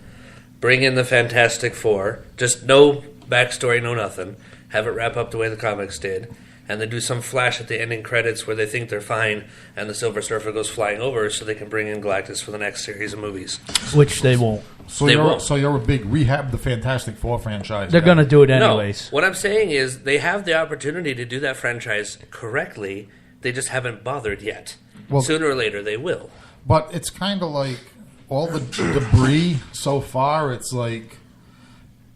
H: Bring in the Fantastic Four. Just no backstory, no nothing. Have it wrap up the way the comics did. And then do some flash at the ending credits where they think they're fine and the Silver Surfer goes flying over so they can bring in Galactus for the next series of movies.
E: Which they won't.
F: So you're a big rehab the Fantastic Four franchise.
E: They're going to do it anyways.
H: No, what I'm saying is they have the opportunity to do that franchise correctly. They just haven't bothered yet.
F: Well,
H: sooner or later they will.
F: But it's kind of like all the debris so far. It's like,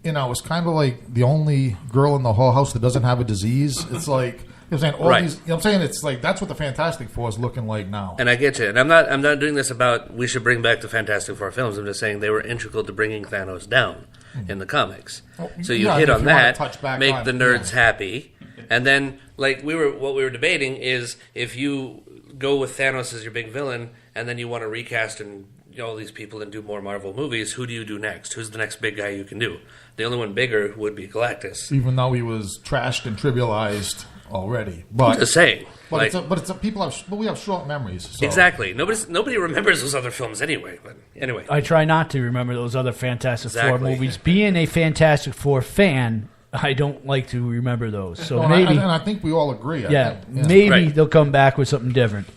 F: it's kind of like the only girl in the whole house that doesn't have a disease. It's like, I'm saying all
H: Right.
F: these. I'm saying it's like that's what the Fantastic Four is looking like now.
H: And I get you. And I'm not doing this about we should bring back the Fantastic Four films. I'm just saying they were integral to bringing Thanos down in the comics. So you
F: yeah,
H: hit
F: if
H: on
F: you wanna
H: that,
F: touch back
H: make
F: on
H: the
F: it,
H: nerds
F: yeah.
H: happy, and then what we were debating is if you go with Thanos as your big villain, and then you want to recast and all these people and do more Marvel movies, who do you do next? Who's the next big guy you can do? The only one bigger would be Galactus.
F: Even though he was trashed and trivialized already,
H: I'm
F: but
H: just saying.
F: but
H: Like,
F: we have short memories. So.
H: exactly. Nobody remembers those other films anyway. But anyway,
E: I try not to remember those other Fantastic Four
H: Exactly.
E: movies. Being a Fantastic Four fan, I don't like to remember those. So
F: No,
E: maybe,
F: and I think we all agree.
E: yeah,
F: I think,
E: maybe
H: Right.
E: they'll come back with something different.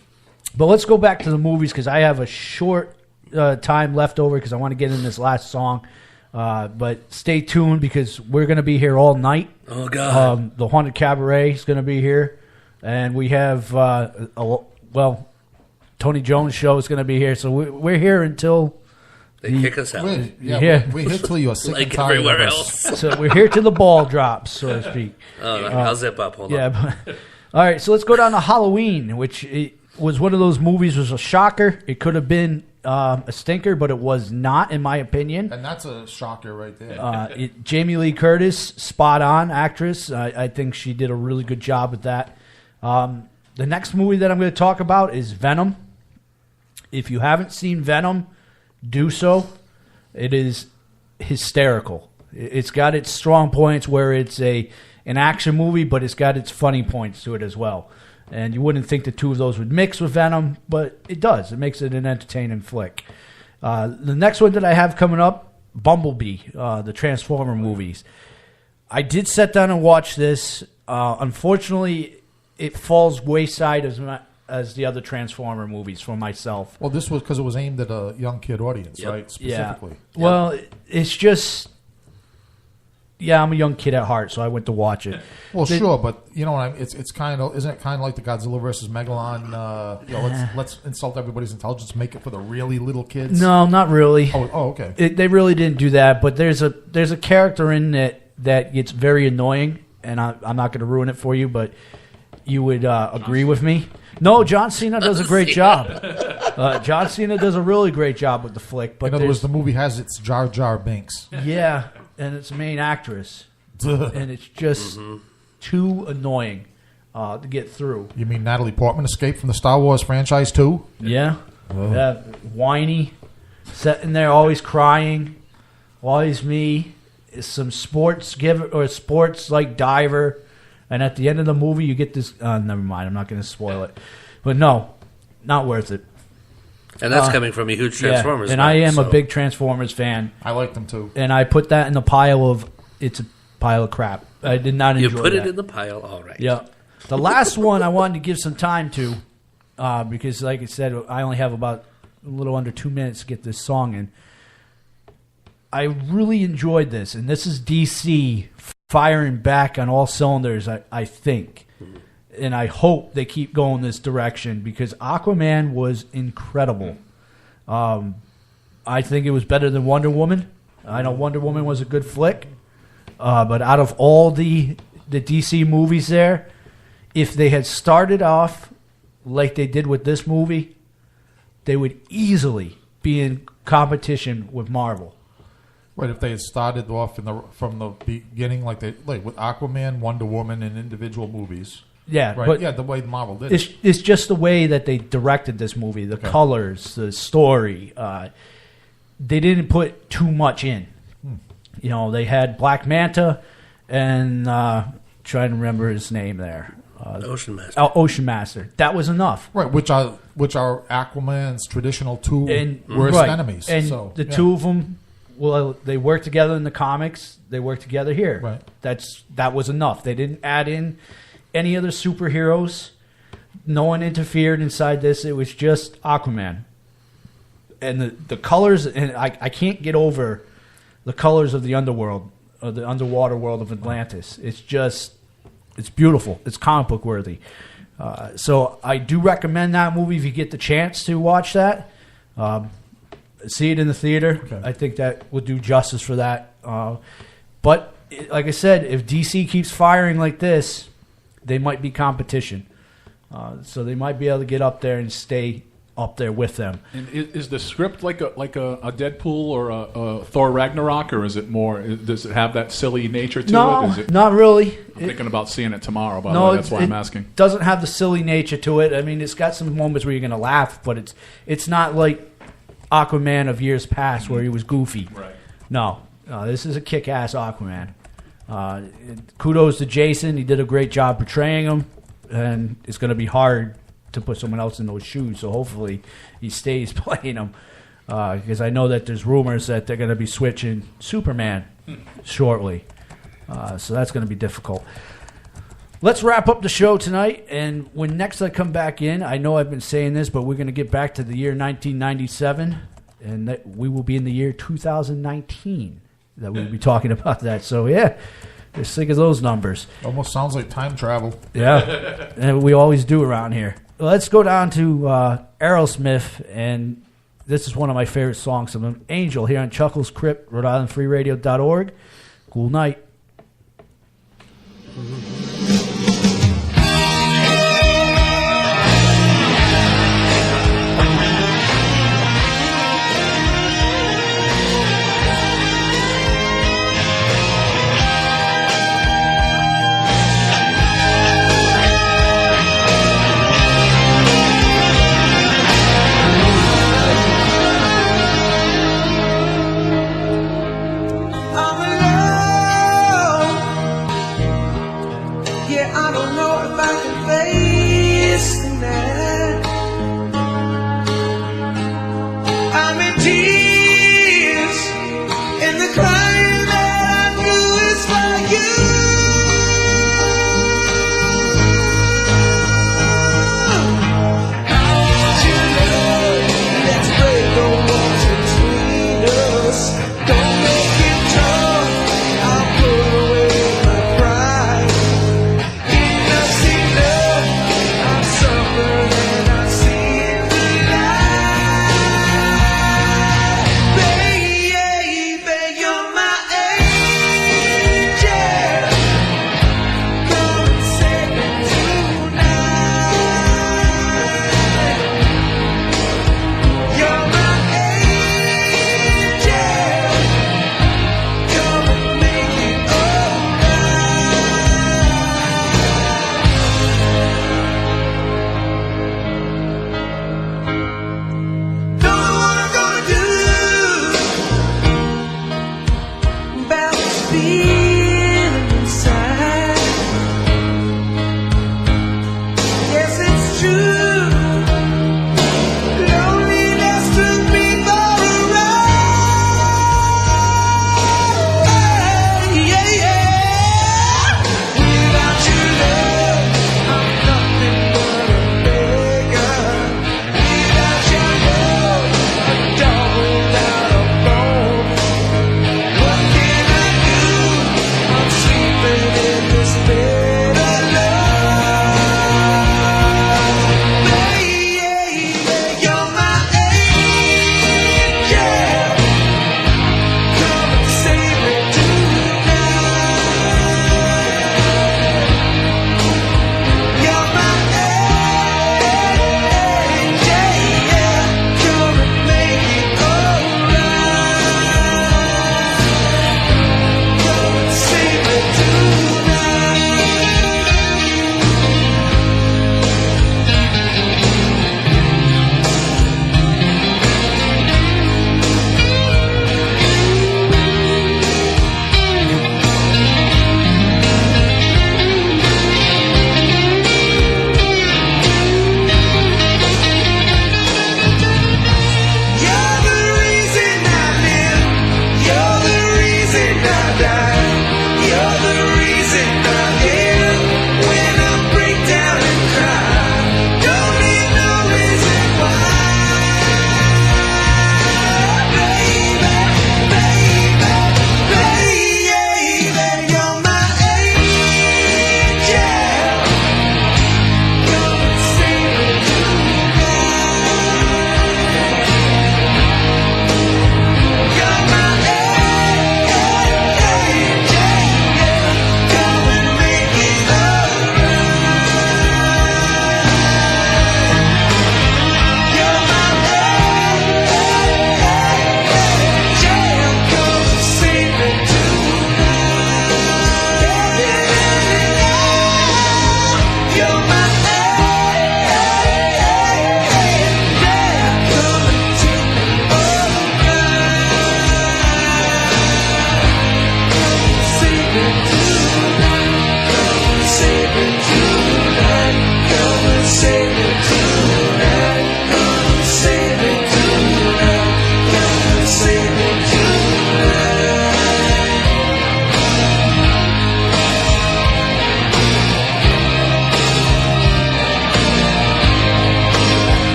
E: But let's go back to the movies because I have a short time left over because I want to get in this last song. But stay tuned because we're going to be here all night.
H: oh god,
E: The Haunted Cabaret is going to be here. And we have, Tony Jones' show is going to be here. So we're here until...
H: they kick us out.
E: Yeah.
F: we hit till you're sick and
H: Like
F: tired
H: everywhere
F: of us.
H: else.
E: So we're here till the ball drops, so to speak.
H: I'll zip up. Hold on.
E: Yeah. All right, so let's go down to Halloween, which it was one of those movies was a shocker. It could have been a stinker, but it was not, in my opinion.
F: And that's a shocker right there.
E: Jamie Lee Curtis, spot on actress. I think she did a really good job with that. The next movie that I'm going to talk about is Venom. If you haven't seen Venom, do so. It is hysterical. It's got its strong points where it's an action movie, but it's got its funny points to it as well. And you wouldn't think the two of those would mix with Venom, but it does. It makes it an entertaining flick. The next one that I have coming up, Bumblebee, the Transformer movies. I did sit down and watch this. Unfortunately, it falls wayside as the other Transformer movies for myself.
F: Well, this was because it was aimed at a young kid audience, right? Specifically.
E: Yeah. Well, it's just... Yeah, I'm a young kid at heart, so I went to watch it.
F: Well, sure, but you know what I mean? It's kind of, isn't it kind of like the Godzilla versus Megalon? Let's insult everybody's intelligence, make it for the really little kids.
E: No, not really.
F: Oh, okay.
E: They really didn't do that, but there's a character in it that gets very annoying, and I'm not going to ruin it for you, but you would agree with me. No, John Cena does a great job. John Cena does a really great job with the flick. But
F: In other words, the movie has its Jar Jar Binks.
E: yeah, and it's a main actress, and it's just too annoying to get through.
F: You mean Natalie Portman escaped from the Star Wars franchise too?
E: Yeah, yeah, whiny, sitting there always crying. Always me. Some sports like diver, and at the end of the movie you get this. Never mind, I'm not going to spoil it. But no, not worth it.
H: And that's coming from a huge Transformers
E: and
H: fan,
E: I am
H: so.
E: a big Transformers fan.
F: I like them too.
E: And I put that in the pile of it's a pile of crap. I did not enjoy
H: You put
E: that.
H: it in the pile, all right.
E: Yeah. The last one I wanted to give some time to because, like I said, I only have about a little under 2 minutes to get this song in. I really enjoyed this, and this is DC firing back on all cylinders, I think. And I hope they keep going this direction because Aquaman was incredible. I think it was better than Wonder Woman. I know Wonder Woman was a good flick. But out of all the DC movies there, if they had started off like they did with this movie, they would easily be in competition with Marvel.
F: Right, if they had started off from the beginning, like with Aquaman, Wonder Woman, and individual movies.
E: Yeah,
F: right.
E: But
F: the way Marvel did it.
E: It's just the way that they directed this movie, the colors, the story. They didn't put too much in. You know, they had Black Manta and trying to remember his name there.
H: Ocean Master.
E: Ocean Master. That was enough.
F: Right, which are Aquaman's traditional two worst enemies.
E: And the two of them, well, they work together in the comics. They work together here.
F: Right.
E: That was enough. They didn't add in any other superheroes. No one interfered inside this. It was just Aquaman. And the colors, and I can't get over the colors of the underworld, of the underwater world of Atlantis. It's beautiful. It's comic book worthy. So I do recommend that movie if you get the chance to watch that. See it in the theater. Okay. I think that will do justice for that. But like I said, if DC keeps firing like this, they might be competition. So they might be able to get up there and stay up there with them.
G: And is the script like a Deadpool or a Thor Ragnarok, or is it more? Does it have that silly nature to it?
E: No, not really.
G: I'm thinking about seeing it tomorrow. By the way, that's why I'm asking.
E: It doesn't have the silly nature to it. I mean, it's got some moments where you're going to laugh, but it's not like Aquaman of years past where he was goofy.
G: Right.
E: No, this is a kick-ass Aquaman. Kudos to Jason. He did a great job portraying him, and it's going to be hard to put someone else in those shoes. So hopefully he stays playing him, because I know that there's rumors that they're going to be switching Superman shortly. So that's going to be difficult. Let's wrap up the show tonight, and when next I come back in, I know I've been saying this, but we're going to get back to the year 1997, and that we will be in the year 2019 that we'll be talking about that. So, yeah, just think of those numbers.
F: Almost sounds like time travel.
E: Yeah, and we always do around here. Let's go down to Aerosmith, and this is one of my favorite songs from them, Angel, here on Chuckles Crypt, Rhode Island Free Radio.org. Cool night.
J: Suffer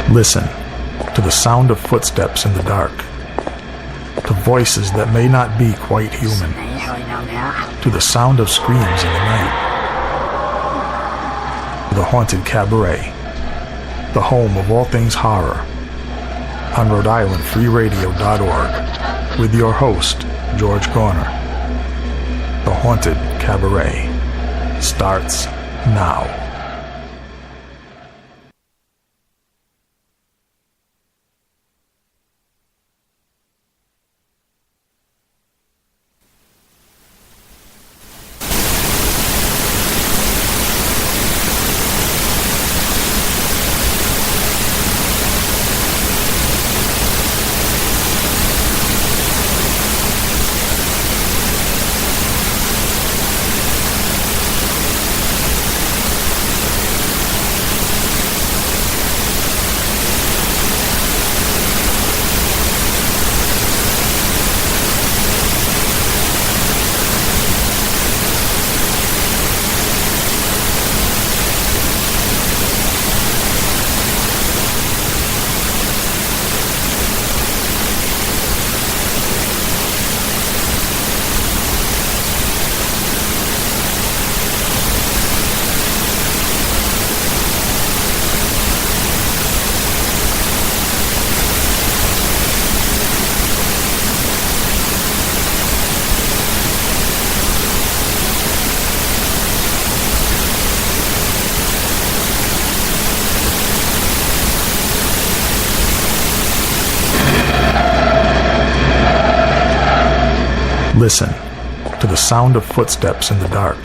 J: Listen to the sound of footsteps in the dark, to voices that may not be quite human, to the sound of screams in the night. The Haunted Cabaret, the home of all things horror, on Rhode-IslandFreeRadio.org, with your host, George Garner. The Haunted Cabaret starts now. Listen to the sound of footsteps in the dark,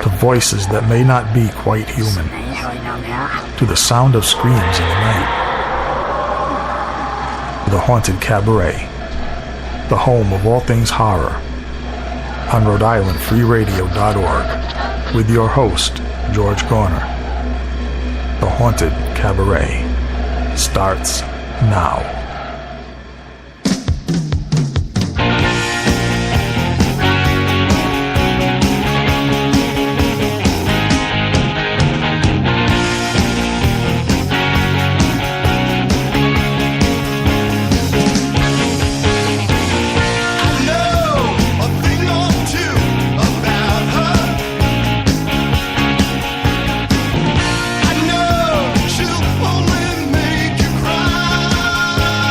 J: to voices that may not be quite human, to the sound of screams in the night. The Haunted Cabaret, the home of all things horror, on Rhode-IslandFreeRadio.org, with your host, George Garner. The Haunted Cabaret starts now.
K: I know she'll only make you cry.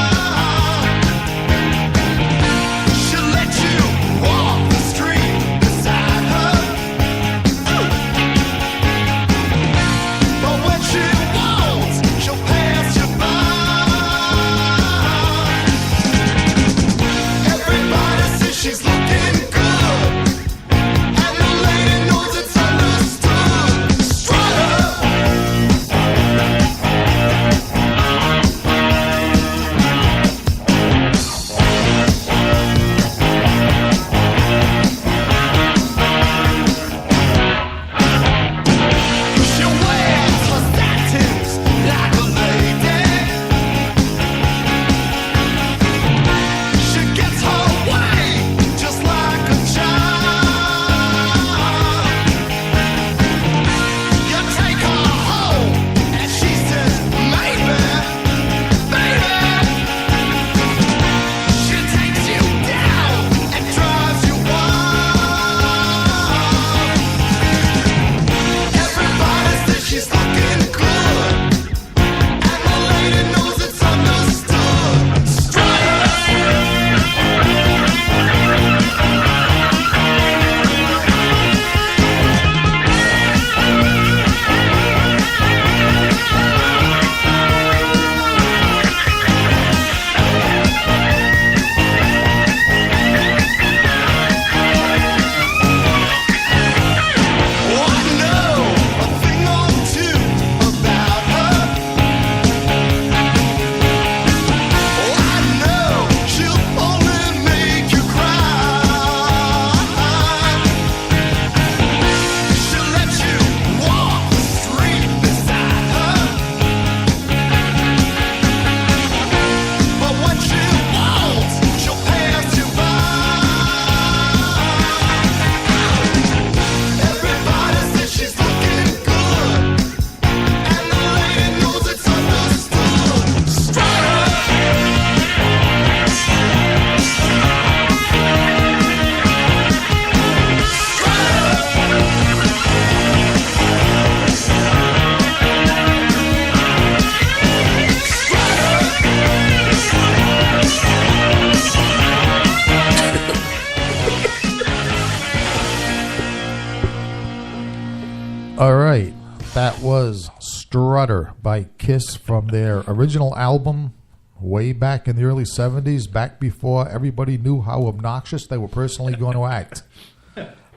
F: Strutter by Kiss from their original album way back in the early 70s, back before everybody knew how obnoxious they were personally going to act.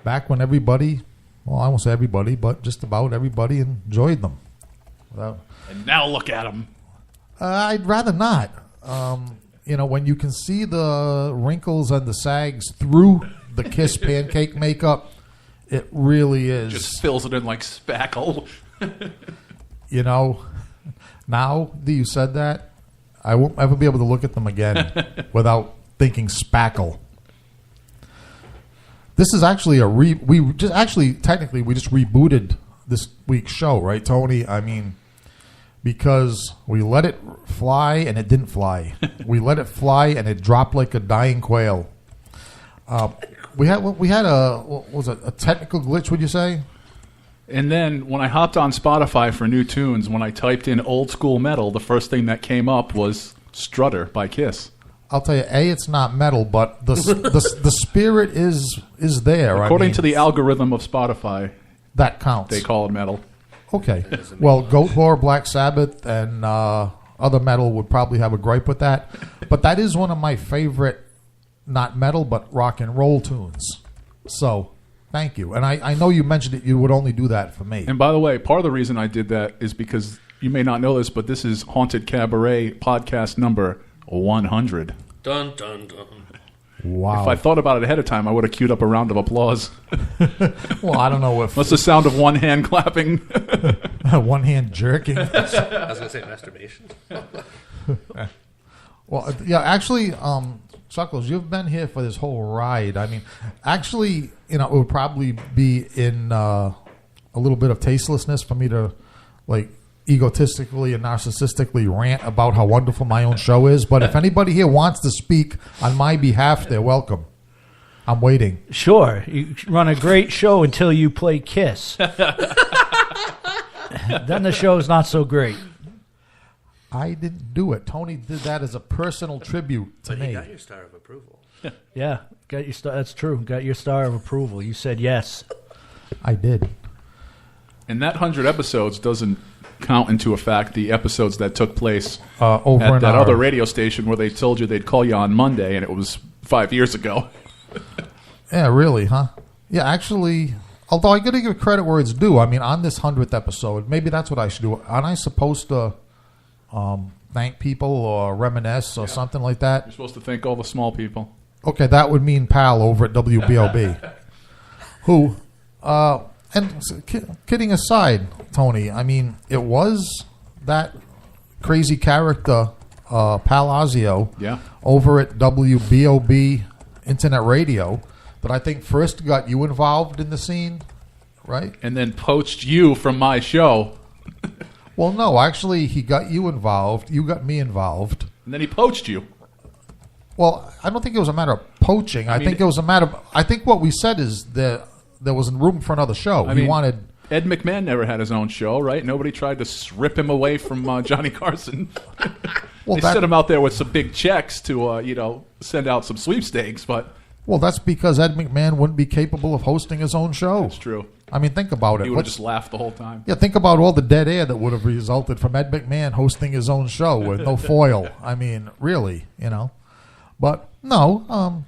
F: Back when everybody, well, I won't say everybody, but just about everybody enjoyed them.
G: And now look at them.
F: I'd rather not. When you can see the wrinkles and the sags through the Kiss pancake makeup, it really is.
G: Just fills it in like spackle.
F: Now that you said that, I won't ever be able to look at them again without thinking spackle. This is actually technically we just rebooted this week's show, right, Tony? I mean, because we let it fly and it didn't fly. We let it fly and it dropped like a dying quail. We had a technical glitch, would you say?
G: And then when I hopped on Spotify for new tunes, when I typed in old school metal, the first thing that came up was Strutter by Kiss.
F: I'll tell you, it's not metal, but the spirit is there.
G: According to the algorithm of Spotify,
F: that counts.
G: They call it metal.
F: Okay. Well, Goatwhore, Black Sabbath, and other metal would probably have a gripe with that. But that is one of my favorite, not metal, but rock and roll tunes. So, thank you. And I know you mentioned it. You would only do that for me.
G: And by the way, part of the reason I did that is because you may not know this, but this is Haunted Cabaret podcast number 100.
H: Dun, dun, dun.
F: Wow.
G: If I thought about it ahead of time, I would have queued up a round of applause.
F: Well, I don't know if...
G: What's the sound of one hand clapping?
F: One hand jerking.
H: I was going to say masturbation.
F: Well, yeah, actually, Chuckles, you've been here for this whole ride. I mean, actually, it would probably be in a little bit of tastelessness for me to, egotistically and narcissistically rant about how wonderful my own show is. But if anybody here wants to speak on my behalf, they're welcome. I'm waiting.
E: Sure. You run a great show until you play Kiss. Then the show's not so great.
F: I didn't do it. Tony did that as a personal tribute to me.
H: But he got your star of approval.
E: Yeah, got your star. That's true. Got your star of approval. You said yes.
F: I did.
G: And that 100 episodes doesn't count into effect the episodes that took place
F: over
G: at that
F: our
G: other radio station where they told you they'd call you on Monday, and it was 5 years ago.
F: Yeah, really, huh? Yeah, actually, although I got to give credit where it's due. I mean, on this 100th episode, maybe that's what I should do. Aren't I supposed to thank people or reminisce or something like that?
G: You're supposed to thank all the small people.
F: Okay, that would mean Pal over at WBOB. Who, and kidding aside, Tony, I mean, it was that crazy character, Pal Azio, over at WBOB Internet Radio, that I think first got you involved in the scene, right?
G: And then poached you from my show.
F: Well, no, actually, he got you involved. You got me involved.
G: And then he poached you.
F: Well, I don't think it was a matter of poaching. I think it was a matter of... I think what we said is that there wasn't room for another show.
G: I
F: he
G: mean,
F: wanted...
G: Ed McMahon never had his own show, right? Nobody tried to rip him away from Johnny Carson. They sent him out there with some big checks to, send out some sweepstakes, but...
F: Well, that's because Ed McMahon wouldn't be capable of hosting his own show.
G: That's true.
F: I mean, think about it.
G: He would have just laughed the whole time.
F: Yeah, think about all the dead air that would have resulted from Ed McMahon hosting his own show with no foil. I mean, really, But, no,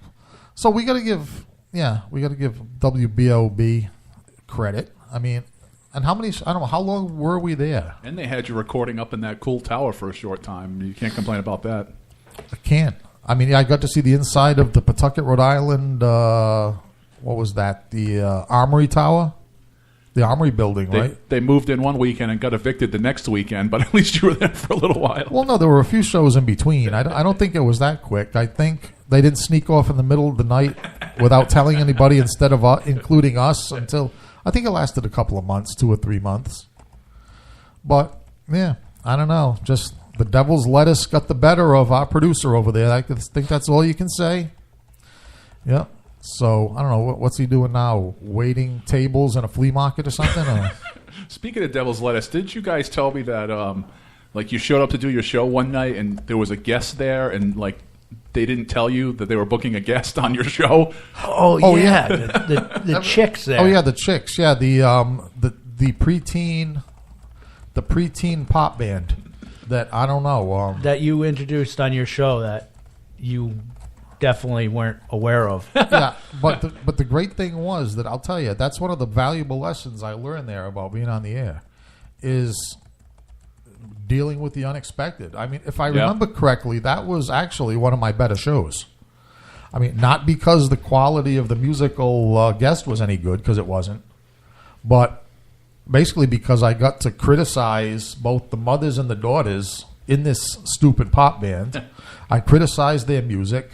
F: so we got to give WBOB credit. I mean, and how long were we there?
G: And they had you recording up in that cool tower for a short time. You can't complain about that.
F: I can't. I mean, I got to see the inside of the Pawtucket, Rhode Island, what was that? The Armory Tower? The Armory building, right?
G: They moved in one weekend and got evicted the next weekend, but at least you were there for a little while.
F: Well, no, there were a few shows in between. I don't think it was that quick. I think they didn't sneak off in the middle of the night without telling anybody instead of including us until... I think it lasted a couple of months, 2 or 3 months. But, yeah, I don't know. Just the devil's lettuce got the better of our producer over there. I think that's all you can say. Yeah. So, I don't know. What's he doing now? Waiting tables in a flea market or something? Or?
G: Speaking of devil's lettuce, didn't you guys tell me that, you showed up to do your show one night and there was a guest there and, they didn't tell you that they were booking a guest on your show?
E: Oh yeah. The chicks there.
F: Oh, yeah, the chicks. Yeah, the preteen the preteen pop band that I don't know
E: that you introduced on your show that you definitely weren't aware of.
F: Yeah, but the great thing was that I'll tell you, that's one of the valuable lessons I learned there about being on the air, is dealing with the unexpected. I mean, if I remember correctly, that was actually one of my better shows. I mean, not because the quality of the musical guest was any good, because it wasn't, but basically because I got to criticize both the mothers and the daughters in this stupid pop band. I criticized their music.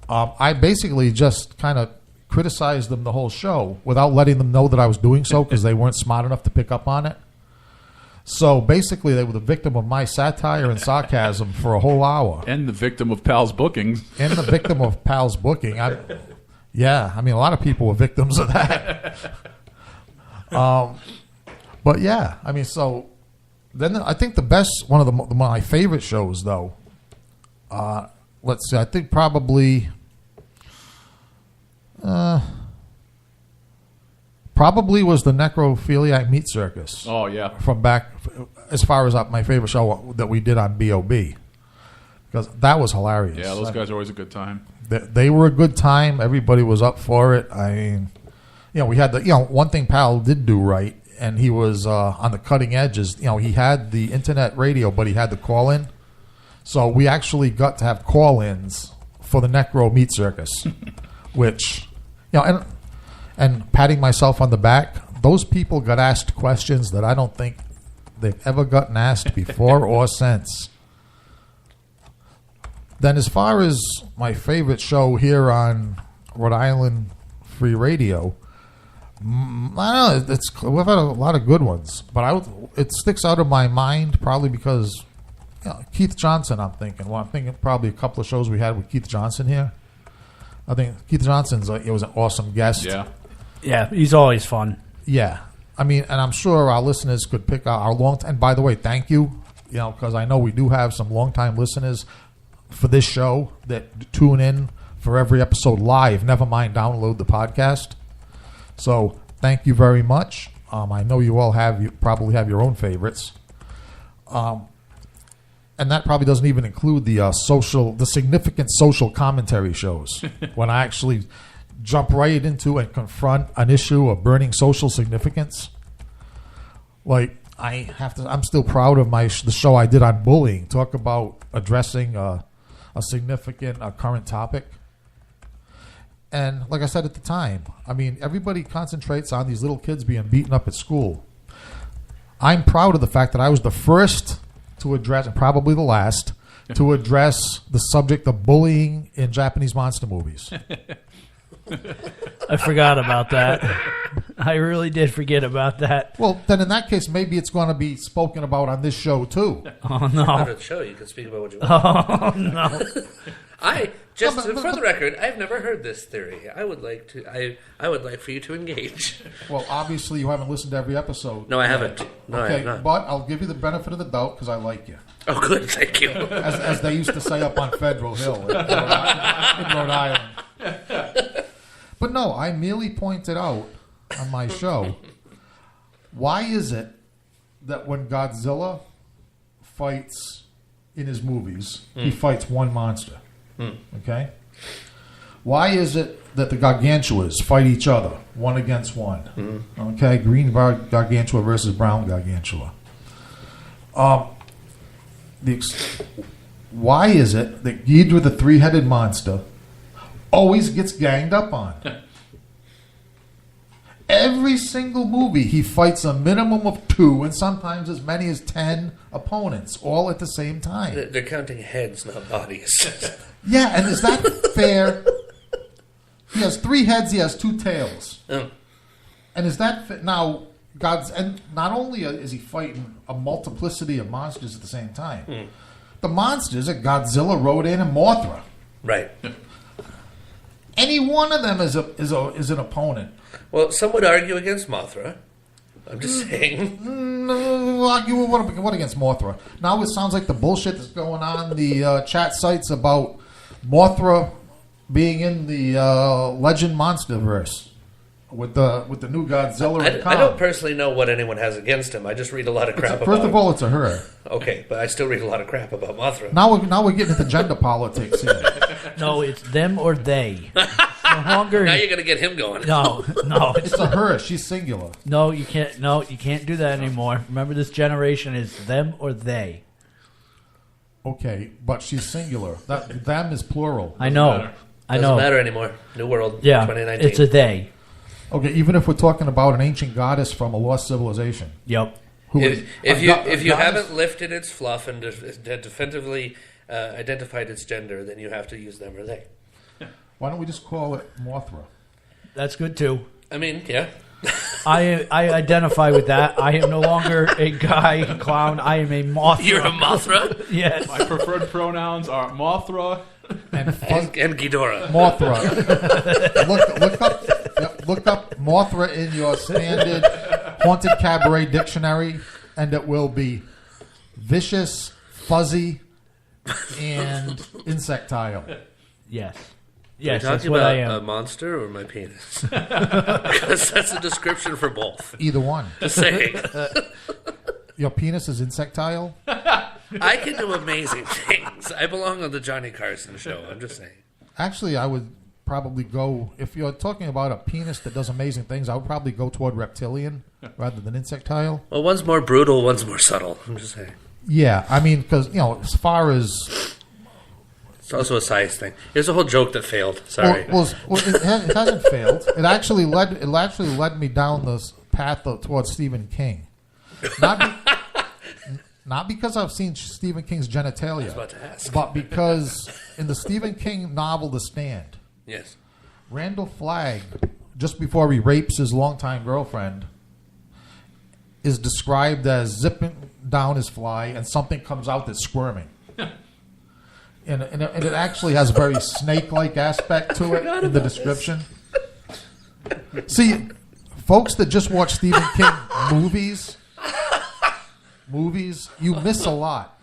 F: I basically just kind of criticized them the whole show without letting them know that I was doing so, because they weren't smart enough to pick up on it. So basically, they were the victim of my satire and sarcasm for a whole hour.
G: And the victim of Pal's booking.
F: And the victim of Pal's booking. I mean, a lot of people were victims of that. But yeah, I mean, so then I think the best, one of my favorite shows, though, let's see, I think probably was the Necrophiliac Meat Circus.
G: Oh, yeah.
F: From back, as far as my favorite show that we did on B.O.B. Because that was hilarious.
G: Yeah, those guys are always a good time.
F: They were a good time. Everybody was up for it. I mean, we had one thing Pal did do right, and he was on the cutting edge is, he had the internet radio, but he had the call-in. So we actually got to have call-ins for the Necro Meat Circus, which, and patting myself on the back, those people got asked questions that I don't think they've ever gotten asked before or since. Then as far as my favorite show here on Rhode Island Free Radio, I don't know, we've had a lot of good ones, but it sticks out of my mind probably because Keith Johnson, I'm thinking probably a couple of shows we had with Keith Johnson here. I think Keith Johnson's was an awesome guest.
E: Yeah, he's always fun.
F: Yeah. I mean, and I'm sure our listeners could pick out our long time. And by the way, thank you, because I know we do have some long-time listeners for this show that tune in for every episode live, never mind download the podcast. So thank you very much. I know you all probably have your own favorites. And that probably doesn't even include the significant social commentary shows when I actually jump right into and confront an issue of burning social significance. Like I'm still proud of the show I did on bullying. Talk about addressing a significant current topic. And like I said at the time, I mean, everybody concentrates on these little kids being beaten up at school. I'm proud of the fact that I was the first to address, and probably the last, to address the subject of bullying in Japanese monster movies.
E: I forgot about that. I really did forget about that.
F: Well, then in that case, maybe it's going to be spoken about on this show, too.
E: Oh, no.
H: On the show, you can speak about what you want.
E: Oh, no.
H: For the record, I've never heard this theory. I would like for you to engage.
F: Well, obviously, you haven't listened to every episode.
H: No, I haven't. No,
F: okay,
H: I have not.
F: But I'll give you the benefit of the doubt because I like you.
H: Oh, good. Thank you.
F: As they used to say up on Federal Hill in Rhode Island. But no, I merely pointed out on my show, why is it that when Godzilla fights in his movies, he fights one monster? Okay? Why is it that the Gargantuas fight each other, one against one? Okay? Green Gargantua versus brown Gargantua. Why is it that Ghidorah, the three-headed monster, always gets ganged up on? Every single movie, he fights a minimum of 2 and sometimes as many as 10 opponents, all at the same time.
H: They're counting heads, not bodies.
F: Yeah, and is that fair? He has 3 heads, he has 2 tails.
H: Oh.
F: And is that now? And not only is he fighting a multiplicity of monsters at the same time, the monsters are Godzilla, Rodan, and Mothra.
H: Right.
F: Any one of them is an opponent.
H: Well, some would argue against Mothra. I'm just saying.
F: What against Mothra? Now it sounds like the bullshit that's going on the chat sites about Mothra being in the Legend Monsterverse. with the new Godzilla and Kong.
H: I don't personally know what anyone has against him. I just read a lot of crap about
F: First
H: him.
F: of all, it's a her.
H: Okay, but I still read a lot of crap about Mothra.
F: Now we're getting into gender politics here.
E: No, it's them or they. No longer.
H: Now you're going to get him going.
E: No,
F: It's a her. She's singular.
E: No, you can't. No, you can't do that anymore. Remember, this generation is them or they.
F: Okay, but she's singular. That them is plural.
E: I know. I know.
H: Doesn't matter anymore. New World,
E: Yeah,
H: 2019.
E: it's a they.
F: Okay, even if we're talking about an ancient goddess from a lost civilization.
E: Yep.
H: If you haven't lifted its fluff and definitively identified its gender, then you have to use them or they.
F: Why don't we just call it Mothra?
E: That's good too.
H: I mean, yeah.
E: I identify with that. I am no longer a guy clown. I am a Mothra.
H: You're a Mothra?
E: Yes.
G: My preferred pronouns are Mothra
F: and
H: Ghidorah.
F: Mothra. look up Mothra in your standard haunted cabaret dictionary, and it will be vicious, fuzzy, and insectile.
E: Yes.
H: Are you talking about a monster or my penis? Because that's a description for both.
F: Either one.
H: Just saying.
F: Your penis is insectile?
H: I can do amazing things. I belong on the Johnny Carson show. I'm just saying.
F: Actually, I would probably go, if you're talking about a penis that does amazing things, I would probably go toward reptilian rather than insectile.
H: Well, one's more brutal, one's more subtle. I'm just saying.
F: Yeah, I mean, because, as far as...
H: It's also a size thing. Here's a whole joke that failed. Sorry.
F: Well, it hasn't failed. It actually led me down this path towards Stephen King. Not because I've seen Stephen King's genitalia,
H: I was about to ask.
F: but because in the Stephen King novel The Stand,
H: Yes.
F: Randall Flagg, just before he rapes his longtime girlfriend, is described as zipping down his fly and something comes out that's squirming. And it actually has a very snake-like aspect to it in the description. See, folks that just watch Stephen King movies, you miss a lot.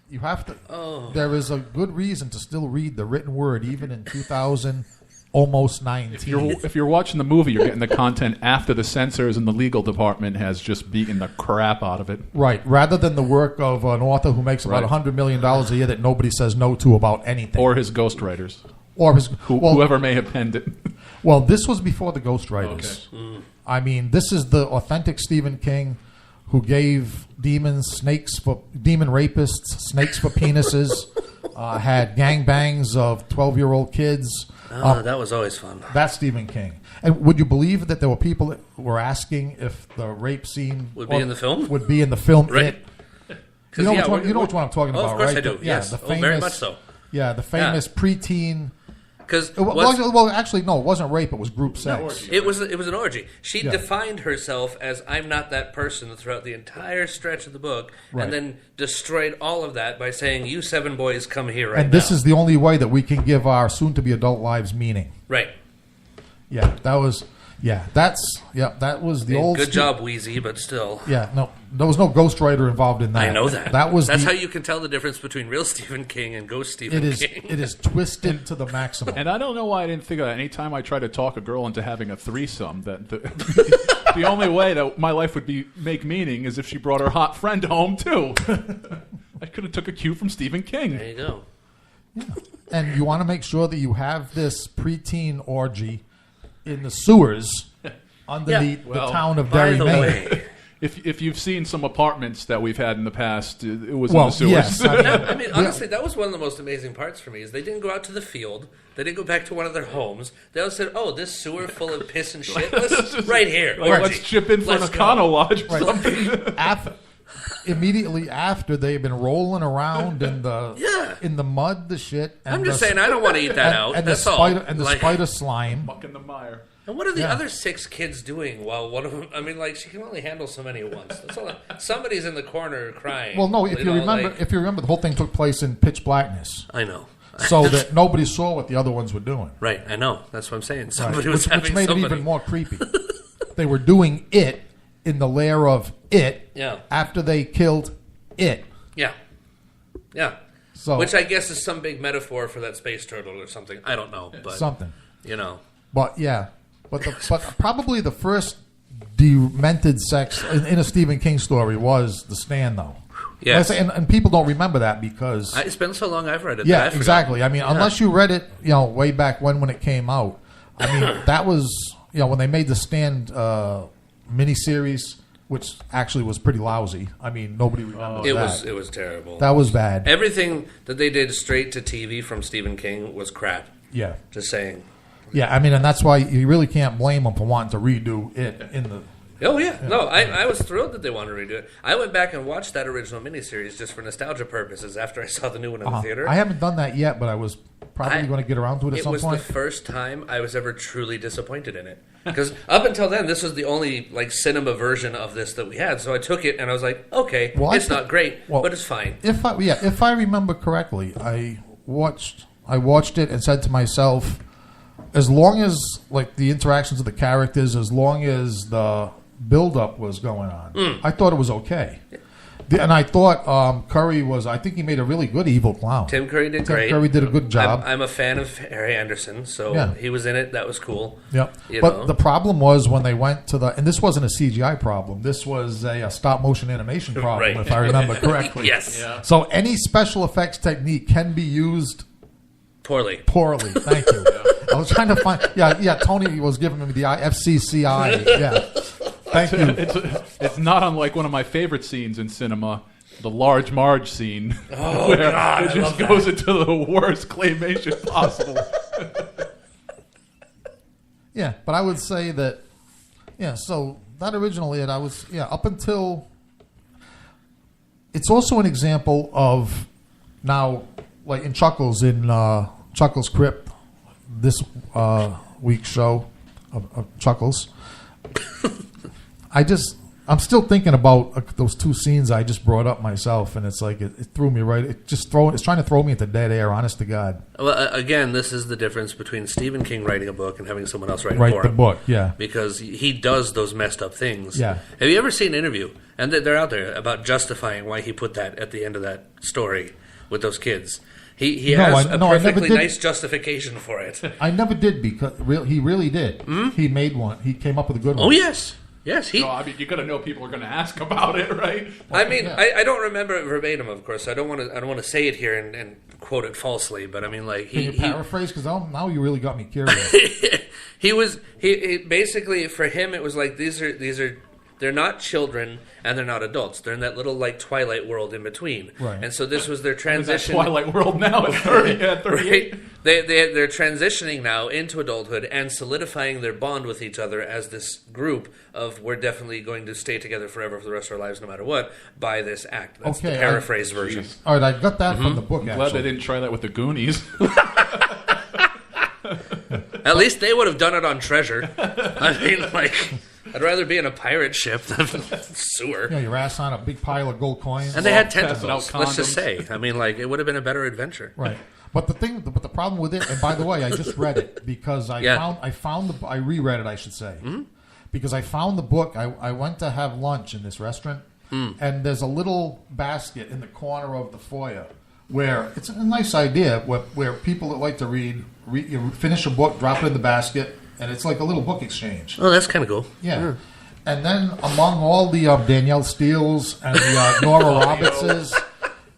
F: You have to.
H: Oh.
F: There is a good reason to still read the written word, even in 2000, almost 19.
G: If you're watching the movie, you're getting the content after the censors and the legal department has just beaten the crap out of it.
F: Right, rather than the work of an author who makes about $100 million a year that nobody says no to about anything.
G: Or his ghostwriters.
F: Or his
G: whoever may have penned it.
F: Well, this was before the ghostwriters.
G: Okay.
F: I mean, this is the authentic Stephen King who gave demon rapists snakes for penises, had gangbangs of 12-year-old kids.
H: That was always fun.
F: That's Stephen King. And would you believe that there were people that were asking if the rape scene
H: Would be in the film?
F: Would be in the film.
H: Right.
F: You know which one I'm talking about,
H: of course
F: right?
H: I do. Yes.
F: The famous,
H: very much so.
F: Yeah, the famous preteen. Well, actually, no, it wasn't rape. It was group sex.
H: It was an orgy. She
F: Yeah.
H: defined herself as "I'm not that person" throughout the entire stretch of the book,
F: Right.
H: and then destroyed all of that by saying, "You 7 boys, come here right
F: And this is the only way that we can give our soon-to-be adult lives meaning.
H: right."
F: Yeah, that was the old.
H: Good job, Wheezy, but still.
F: Yeah, no, there was no ghostwriter involved in that.
H: I know that.
F: That's
H: how you can tell the difference between real Stephen King and ghost Stephen King.
F: It is twisted to the maximum.
G: And I don't know why I didn't think of that. Anytime I try to talk a girl into having a threesome, that the only way that my life would make meaning is if she brought her hot friend home too. I could have took a cue from Stephen King.
H: There you go.
F: Yeah. And you want to make sure that you have this preteen orgy in the sewers underneath the town of Derry, Maine.
G: If you've seen some apartments that we've had in the past, it was in the sewers.
F: Yes,
H: I mean, honestly, that was one of the most amazing parts for me. Is they didn't go out to the field, they didn't go back to one of their homes. They all said, "Oh, this sewer full of piss and shit, right here.
G: Let's chip in for an Econo Lodge or something."
F: Immediately after they've been rolling around in the mud, the shit. And
H: I'm just saying, I don't want to eat that out.
F: And
H: That's
F: the
H: all.
F: spider and the spider slime.
G: Muck in the mire.
H: And what are the other 6 kids doing while one of them? I mean, like, she can only handle so many at once. That's all. Somebody's in the corner crying.
F: Well, no, if you remember, the whole thing took place in pitch blackness.
H: I know.
F: So that nobody saw what the other ones were doing.
H: Right, I know. That's what I'm saying.
F: Right. Which made it even more creepy. They were doing it in the lair of it.
H: Yeah.
F: After they killed it.
H: Yeah. Yeah.
F: So,
H: which I guess is some big metaphor for that space turtle or something. I don't know, but
F: something.
H: You know.
F: But yeah, But probably the first demented sex in a Stephen King story was The Stand, though.
H: Yes.
F: And people don't remember that because
H: It's been so long I've read it.
F: yeah,
H: that I forgot.
F: exactly. I mean, unless you read it, way back when it came out. I mean, that was when they made The Stand miniseries, which actually was pretty lousy. I mean, nobody remembers that.
H: It was terrible.
F: That was bad.
H: Everything that they did straight to TV from Stephen King was crap.
F: Yeah.
H: Just saying.
F: Yeah, I mean, and that's why you really can't blame them for wanting to redo it in the.
H: Oh, yeah. No, I was thrilled that they wanted to redo it. I went back and watched that original miniseries just for nostalgia purposes after I saw the new one in the theater.
F: I haven't done that yet, but I was probably going to get around to it at some point.
H: It was the first time I was ever truly disappointed in it. Because up until then, this was the only cinema version of this that we had. So I took it and I was like, okay, it's not great, but it's fine.
F: If I remember correctly, I watched it and said to myself, as long as the interactions of the characters, as long as the build-up was going on, I thought it was okay. And I thought Curry was. I think he made a really good evil clown.
H: Tim Curry did great.
F: Tim Curry did a good job.
H: I'm a fan of Harry Anderson, so he was in it. That was cool.
F: Yep. But the problem was when they went to and this wasn't a CGI problem. This was a stop-motion animation problem, if I remember correctly.
H: Yes. Yeah.
F: So any special effects technique can be used
H: poorly.
F: Thank you. I was trying to find. Yeah. Tony was giving me the FCCI. Yeah. Thank you.
G: It's not unlike one of my favorite scenes in cinema, the Large Marge scene,
H: where
G: it just goes into the worst claymation possible.
F: Yeah, but I would say that, so that originally I was, up until, it's also an example of now, in Chuckles, in Chuckles Crypt, this week's show of Chuckles, I'm still thinking about those two scenes I just brought up myself, and it's it threw me right. It's trying to throw me into dead air. Honest to God.
H: Well, again, this is the difference between Stephen King writing a book and having someone else write
F: the book. Yeah,
H: because he does those messed up things.
F: Yeah.
H: Have you ever seen an interview? And they're out there about justifying why he put that at the end of that story with those kids. He has a perfectly nice justification for it.
F: I never did because he really did. Mm-hmm. He made one. He came up with a good one.
H: Oh yes. Yes,
G: you got to know people are going to ask about it, right?
H: I mean, I don't remember it verbatim, of course. So I don't want to say it here and quote it falsely. But I mean,
F: can you paraphrase? Because now you really got me curious.
H: he basically, for him, it was these are. They're not children and they're not adults. They're in that little Twilight world in between.
F: Right.
H: And so this was their transition.
G: Twilight world now at 38.
H: Right? They're transitioning now into adulthood and solidifying their bond with each other as this group of we're definitely going to stay together forever for the rest of our lives no matter what by this act. That's the paraphrase version.
G: Geez.
F: All right, I got that from the book,
G: I'm glad they didn't try that with the Goonies.
H: At least they would have done it on Treasure. I mean, I'd rather be in a pirate ship than sewer.
F: Your ass on a big pile of gold coins.
H: And they had tentacles, let's just say. I mean, it would have been a better adventure.
F: Right. But the problem with it, and by the way, I just read it because I reread it, I should say. Mm-hmm. Because I found the book. I went to have lunch in this restaurant, and there's a little basket in the corner of the foyer where it's a nice idea where people that like to read you finish a book, drop it in the basket, and it's like a little book exchange.
H: Oh, that's kind of cool.
F: Yeah. And then among all the Danielle Steeles and the Nora Robertses,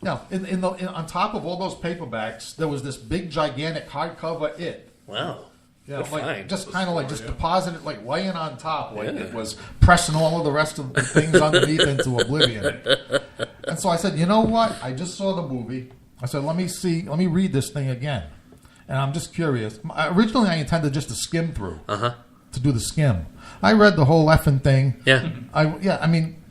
F: on top of all those paperbacks, there was this big, gigantic hardcover It.
H: Wow.
F: Yeah, just kind of just deposited, laying on top, it was pressing all of the rest of the things underneath into oblivion. And so I said, you know what? I just saw the movie. I said, let me read this thing again. And I'm just curious. Originally, I intended just to skim through, to do the skim. I read the whole effing thing.
H: Yeah.
F: I mean,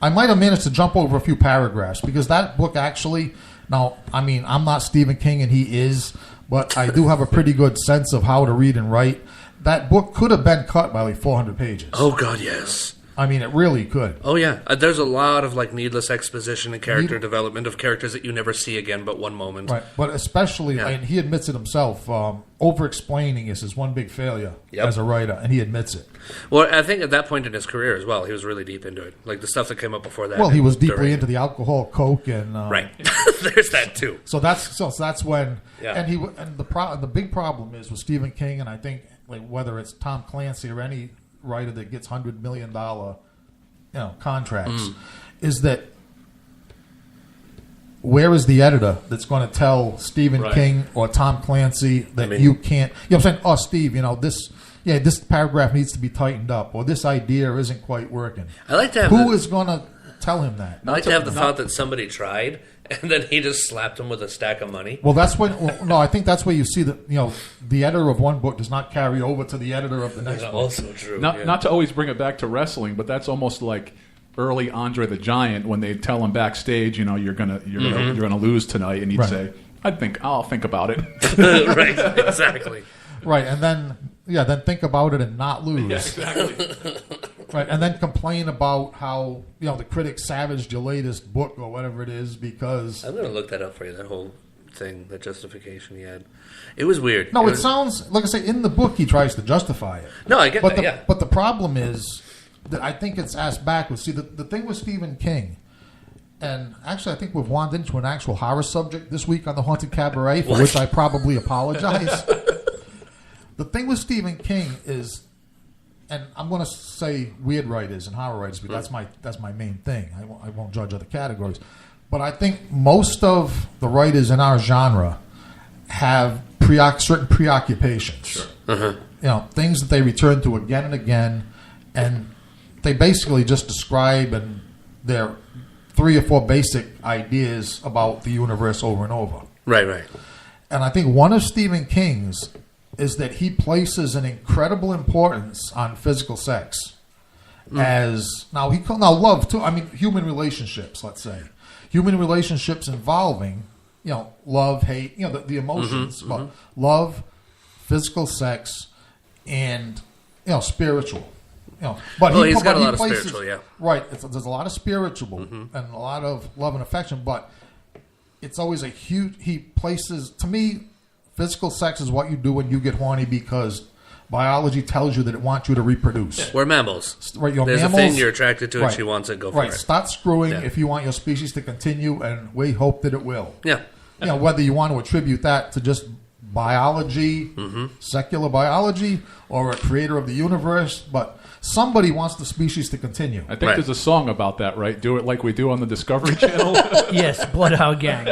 F: I might have managed to jump over a few paragraphs because that book actually. Now, I mean, I'm not Stephen King, and he is, but I do have a pretty good sense of how to read and write. That book could have been cut by 400 pages.
H: Oh God, yes.
F: I mean, it really could.
H: Oh yeah, there's a lot of like needless exposition and character development of characters that you never see again, but one moment.
F: Right, but especially, and he admits it himself. Over-explaining is his one big failure as a writer, and he admits it.
H: Well, I think at that point in his career as well, he was really deep into it. Like the stuff that came up before that.
F: Well, he was deeply into the alcohol, coke, and
H: right. There's that too.
F: So that's when, and the big problem is with Stephen King, and I think like whether it's Tom Clancy or any writer that gets $100 million, contracts, is that where is the editor that's going to tell Stephen King or Tom Clancy that you can't? You know what I'm saying? Oh, Steve, this paragraph needs to be tightened up, or this idea isn't quite working.
H: I like to have
F: who is going to tell him that?
H: I like to have the thought that somebody tried, and then he just slapped him with a stack of money.
F: Well, that's when. No, I think that's where you see that the editor of one book does not carry over to the editor of the next book.
H: Also true.
G: Not to always bring it back to wrestling, but that's almost like early Andre the Giant when they tell him backstage, you're gonna lose tonight, and he'd say, I'll think about it.
H: Right, exactly.
F: Right, and then think about it and not lose.
G: Yeah, exactly.
F: Right, and then complain about how the critics savaged your latest book or whatever it is because
H: I'm going to look that up for you. That whole thing, that justification he had, it was weird.
F: No, it sounds like I say in the book he tries to justify it.
H: No, I get that.
F: But the problem is that I think it's asked backwards. See, the thing with Stephen King. And actually, I think we've wandered into an actual horror subject this week on the Haunted Cabaret, for which I probably apologize. The thing with Stephen King is, and I'm going to say weird writers and horror writers, but that's my main thing. I won't judge other categories. But I think most of the writers in our genre have certain preoccupations.
H: Sure. Uh-huh.
F: Things that they return to again and again, and they basically just describe and their 3 or 4 basic ideas about the universe over and over.
H: Right.
F: And I think one of Stephen King's is that he places an incredible importance on physical sex as love too. I mean, human relationships. Let's say human relationships involving love, hate, the emotions, but love, physical sex, and spiritual. But
H: he's got a lot of spiritual,
F: right. There's a lot of spiritual and a lot of love and affection, but it's always a huge. He places, to me, physical sex is what you do when you get horny because biology tells you that it wants you to reproduce.
H: We're mammals.
F: Right,
H: there's
F: mammals,
H: a thing you're attracted to, and she wants it. Go for it.
F: Start screwing if you want your species to continue, and we hope that it will.
H: Yeah.
F: Whether you want to attribute that to just biology, secular biology, or a creator of the universe, but somebody wants the species to continue.
G: I think there's a song about that, right? Do it like we do on the Discovery Channel.
E: Yes, Bloodhound Gang.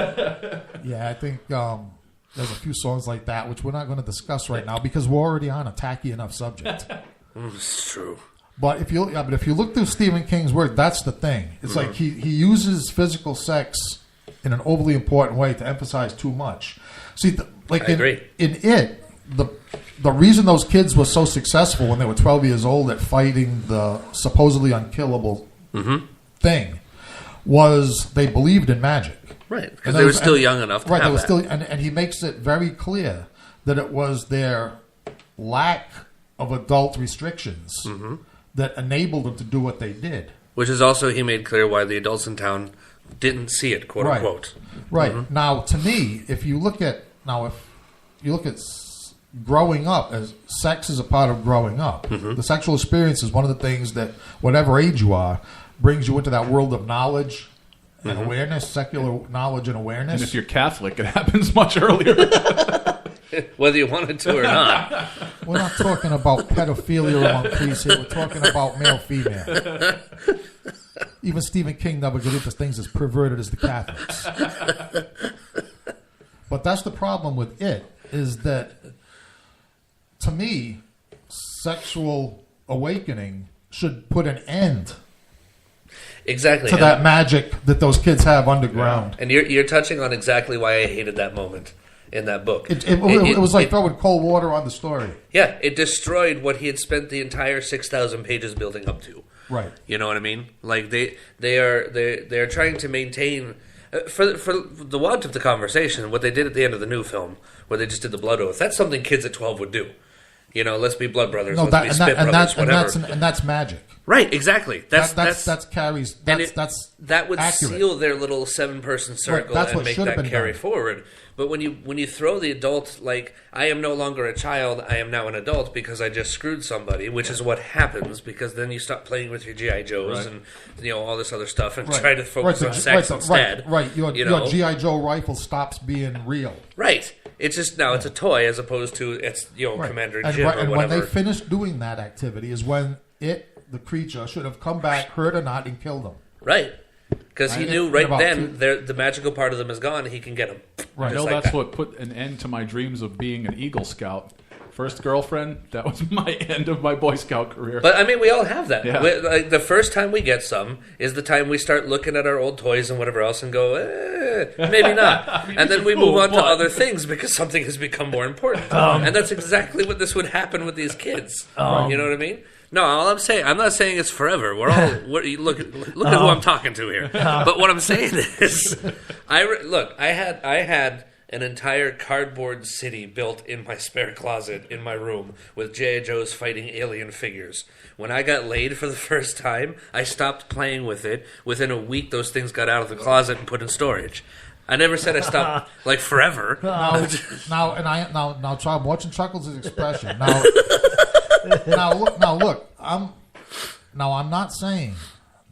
F: Yeah, I think there's a few songs like that, which we're not going to discuss right now because we're already on a tacky enough subject.
H: It's true.
F: But if you look through Stephen King's work, that's the thing. It's like he uses physical sex in an overly important way to emphasize too much. See,
H: I agree.
F: In it, the reason those kids were so successful when they were 12 years old at fighting the supposedly unkillable thing was they believed in magic.
H: Right, because they were still young enough to have that.
F: And he makes it very clear that it was their lack of adult restrictions that enabled them to do what they did.
H: Which is also, he made clear why the adults in town didn't see it, quote unquote.
F: Right. Now, to me, if you look at growing up, as sex is a part of growing up, the sexual experience is one of the things that, whatever age you are, brings you into that world of knowledge and awareness, secular knowledge and awareness.
G: And if you're Catholic, it happens much earlier.
H: Whether you wanted to or not.
F: We're not talking about pedophilia among priests here. We're talking about male-female. Even Stephen King never got into things as perverted as the Catholics. But that's the problem with it, is that, to me, sexual awakening should put an end
H: exactly
F: to that magic that those kids have underground.
H: And you're touching on exactly why I hated that moment in that book.
F: It was like throwing cold water on the story.
H: Yeah, it destroyed what he had spent the entire 6,000 pages building up to.
F: Right.
H: You know what I mean? Like they are trying to maintain for the want of the conversation. What they did at the end of the new film, where they just did the blood oath, that's something kids at 12 would do. You know, let's be blood brothers.
F: No,
H: let's be spit brothers. Whatever.
F: And that's magic.
H: Right, exactly. That
F: carries.
H: That would
F: accurate.
H: seal their little 7-person circle
F: that's
H: and
F: what
H: make
F: should have
H: that
F: been
H: carry
F: done.
H: forward. But when you throw the adult, like, I am no longer a child, I am now an adult because I just screwed somebody, which is what happens because then you stop playing with your G.I. Joes and all this other stuff and try to focus on sex instead.
F: Right. Your G.I. Joe rifle stops being real.
H: Right. It's just now it's a toy as opposed to it's Commander Jim or
F: and
H: whatever.
F: when they finished doing that activity is when the creature should have come back, hurt or not, and killed them.
H: Right. Because he knew then the magical part of them is gone and he can get them.
G: Right. That's what put an end to my dreams of being an Eagle Scout. First girlfriend, that was my end of my Boy Scout career.
H: But, I mean, we all have that.
G: Yeah.
H: Like, the first time we get some is the time we start looking at our old toys and whatever else and go, maybe not. And then we move on to other things because something has become more important. And that's exactly what this would happen with these kids. You know what I mean? No, all I'm saying, I'm not saying it's forever. We're all look at who I'm talking to here. But what I'm saying is, I had an entire cardboard city built in my spare closet in my room with G.I. Joes fighting alien figures. When I got laid for the first time, I stopped playing with it. Within a week, those things got out of the closet and put in storage. I never said I stopped like forever.
F: Now, I'm watching Chuckles' expression. Look. I'm not saying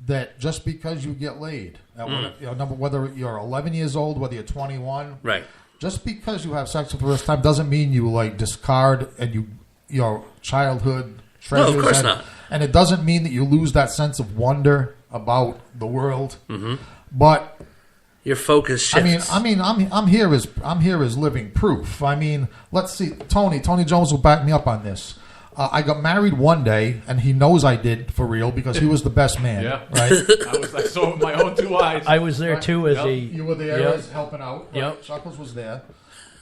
F: that just because you get laid, whether you're 11 years old, whether you're 21,
H: right?
F: Just because you have sex for the first time doesn't mean you like discard your childhood treasures.
H: No, of course not.
F: And it doesn't mean that you lose that sense of wonder about the world.
H: Mm-hmm.
F: But
H: your focus shifts.
F: I'm here as living proof. I mean, let's see. Tony Jones will back me up on this. I got married one day, and he knows I did for real because he was the best man.
G: Yeah,
F: right.
G: I saw with my own 2 eyes.
E: I was there too as
F: you were there as helping out. Right?
E: Yep.
F: Chuckles was there.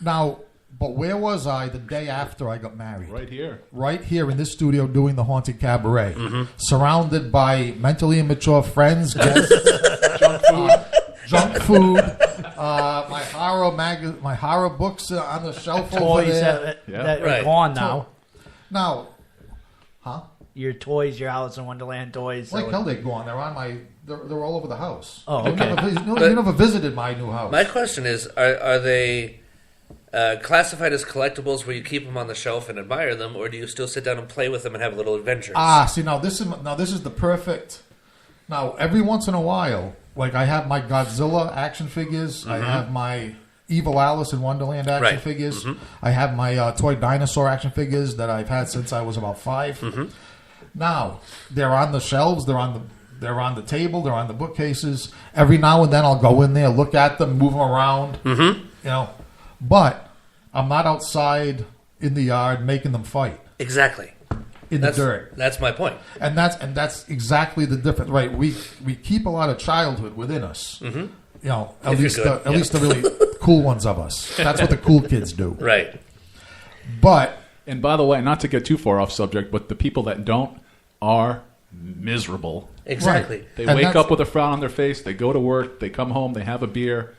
F: Now, but where was I the day after I got married? Right here in this studio doing the Haunted Cabaret, surrounded by mentally immature friends, guests, junk food, my horror books on the shelf over there.
E: that are gone now.
F: Now,
E: your toys, your Alice in Wonderland toys.
F: Like hell, they go on. They're all over the house.
E: Oh, okay.
F: You never visited my new house.
H: My question is: Are they classified as collectibles where you keep them on the shelf and admire them, or do you still sit down and play with them and have little adventures?
F: See, this is the perfect. Now, every once in a while, like I have my Godzilla action figures. I have my Evil Alice in Wonderland action figures. I have my toy dinosaur action figures that I've had since I was about 5. Now they're on the shelves. They're on the table. They're on the bookcases. Every now and then I'll go in there, look at them, move them around. But I'm not outside in the yard making them fight.
H: Exactly.
F: The dirt.
H: That's my point.
F: And that's exactly the difference. Right. We keep a lot of childhood within us. At least the really cool ones of us. That's what the cool kids do.
H: Right.
G: And by the way, not to get too far off subject, but the people that don't are miserable.
H: Exactly.
G: Right. They wake up with a frown on their face. They go to work. They come home. They have a beer.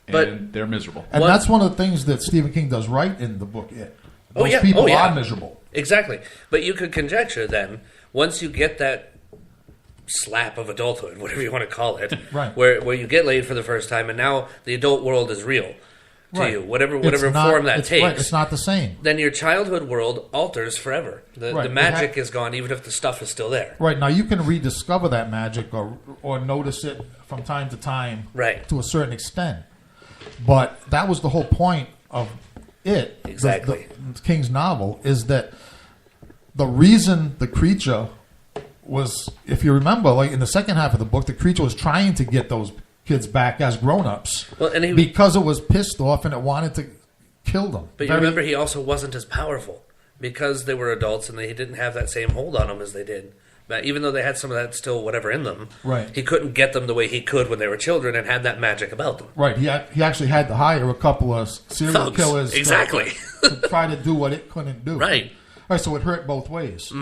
G: And they're miserable.
F: And that's one of the things that Stephen King does right in the book, It. Those people are miserable.
H: Exactly. But you could conjecture then, once you get that slap of adulthood, whatever you want to call it, where you get laid for the first time, and now the adult world is real to you, whatever form that takes.
F: Right. It's not the same.
H: Then your childhood world alters forever. The magic is gone, even if the stuff is still there.
F: Right. Now you can rediscover that magic or notice it from time to time, to a certain extent. But that was the whole point of it.
H: Exactly.
F: The King's novel is that the reason the creature was, if you remember, like in the second half of the book, the creature was trying to get those kids back as grown-ups because it was pissed off and it wanted to kill them.
H: But you remember, he also wasn't as powerful because they were adults and they didn't have that same hold on them as they did. But even though they had some of that still whatever in them, he couldn't get them the way he could when they were children and had that magic about them.
F: Right. He actually had to hire a couple of serial killers to try to do what it couldn't do.
H: Right.
F: So it hurt both ways.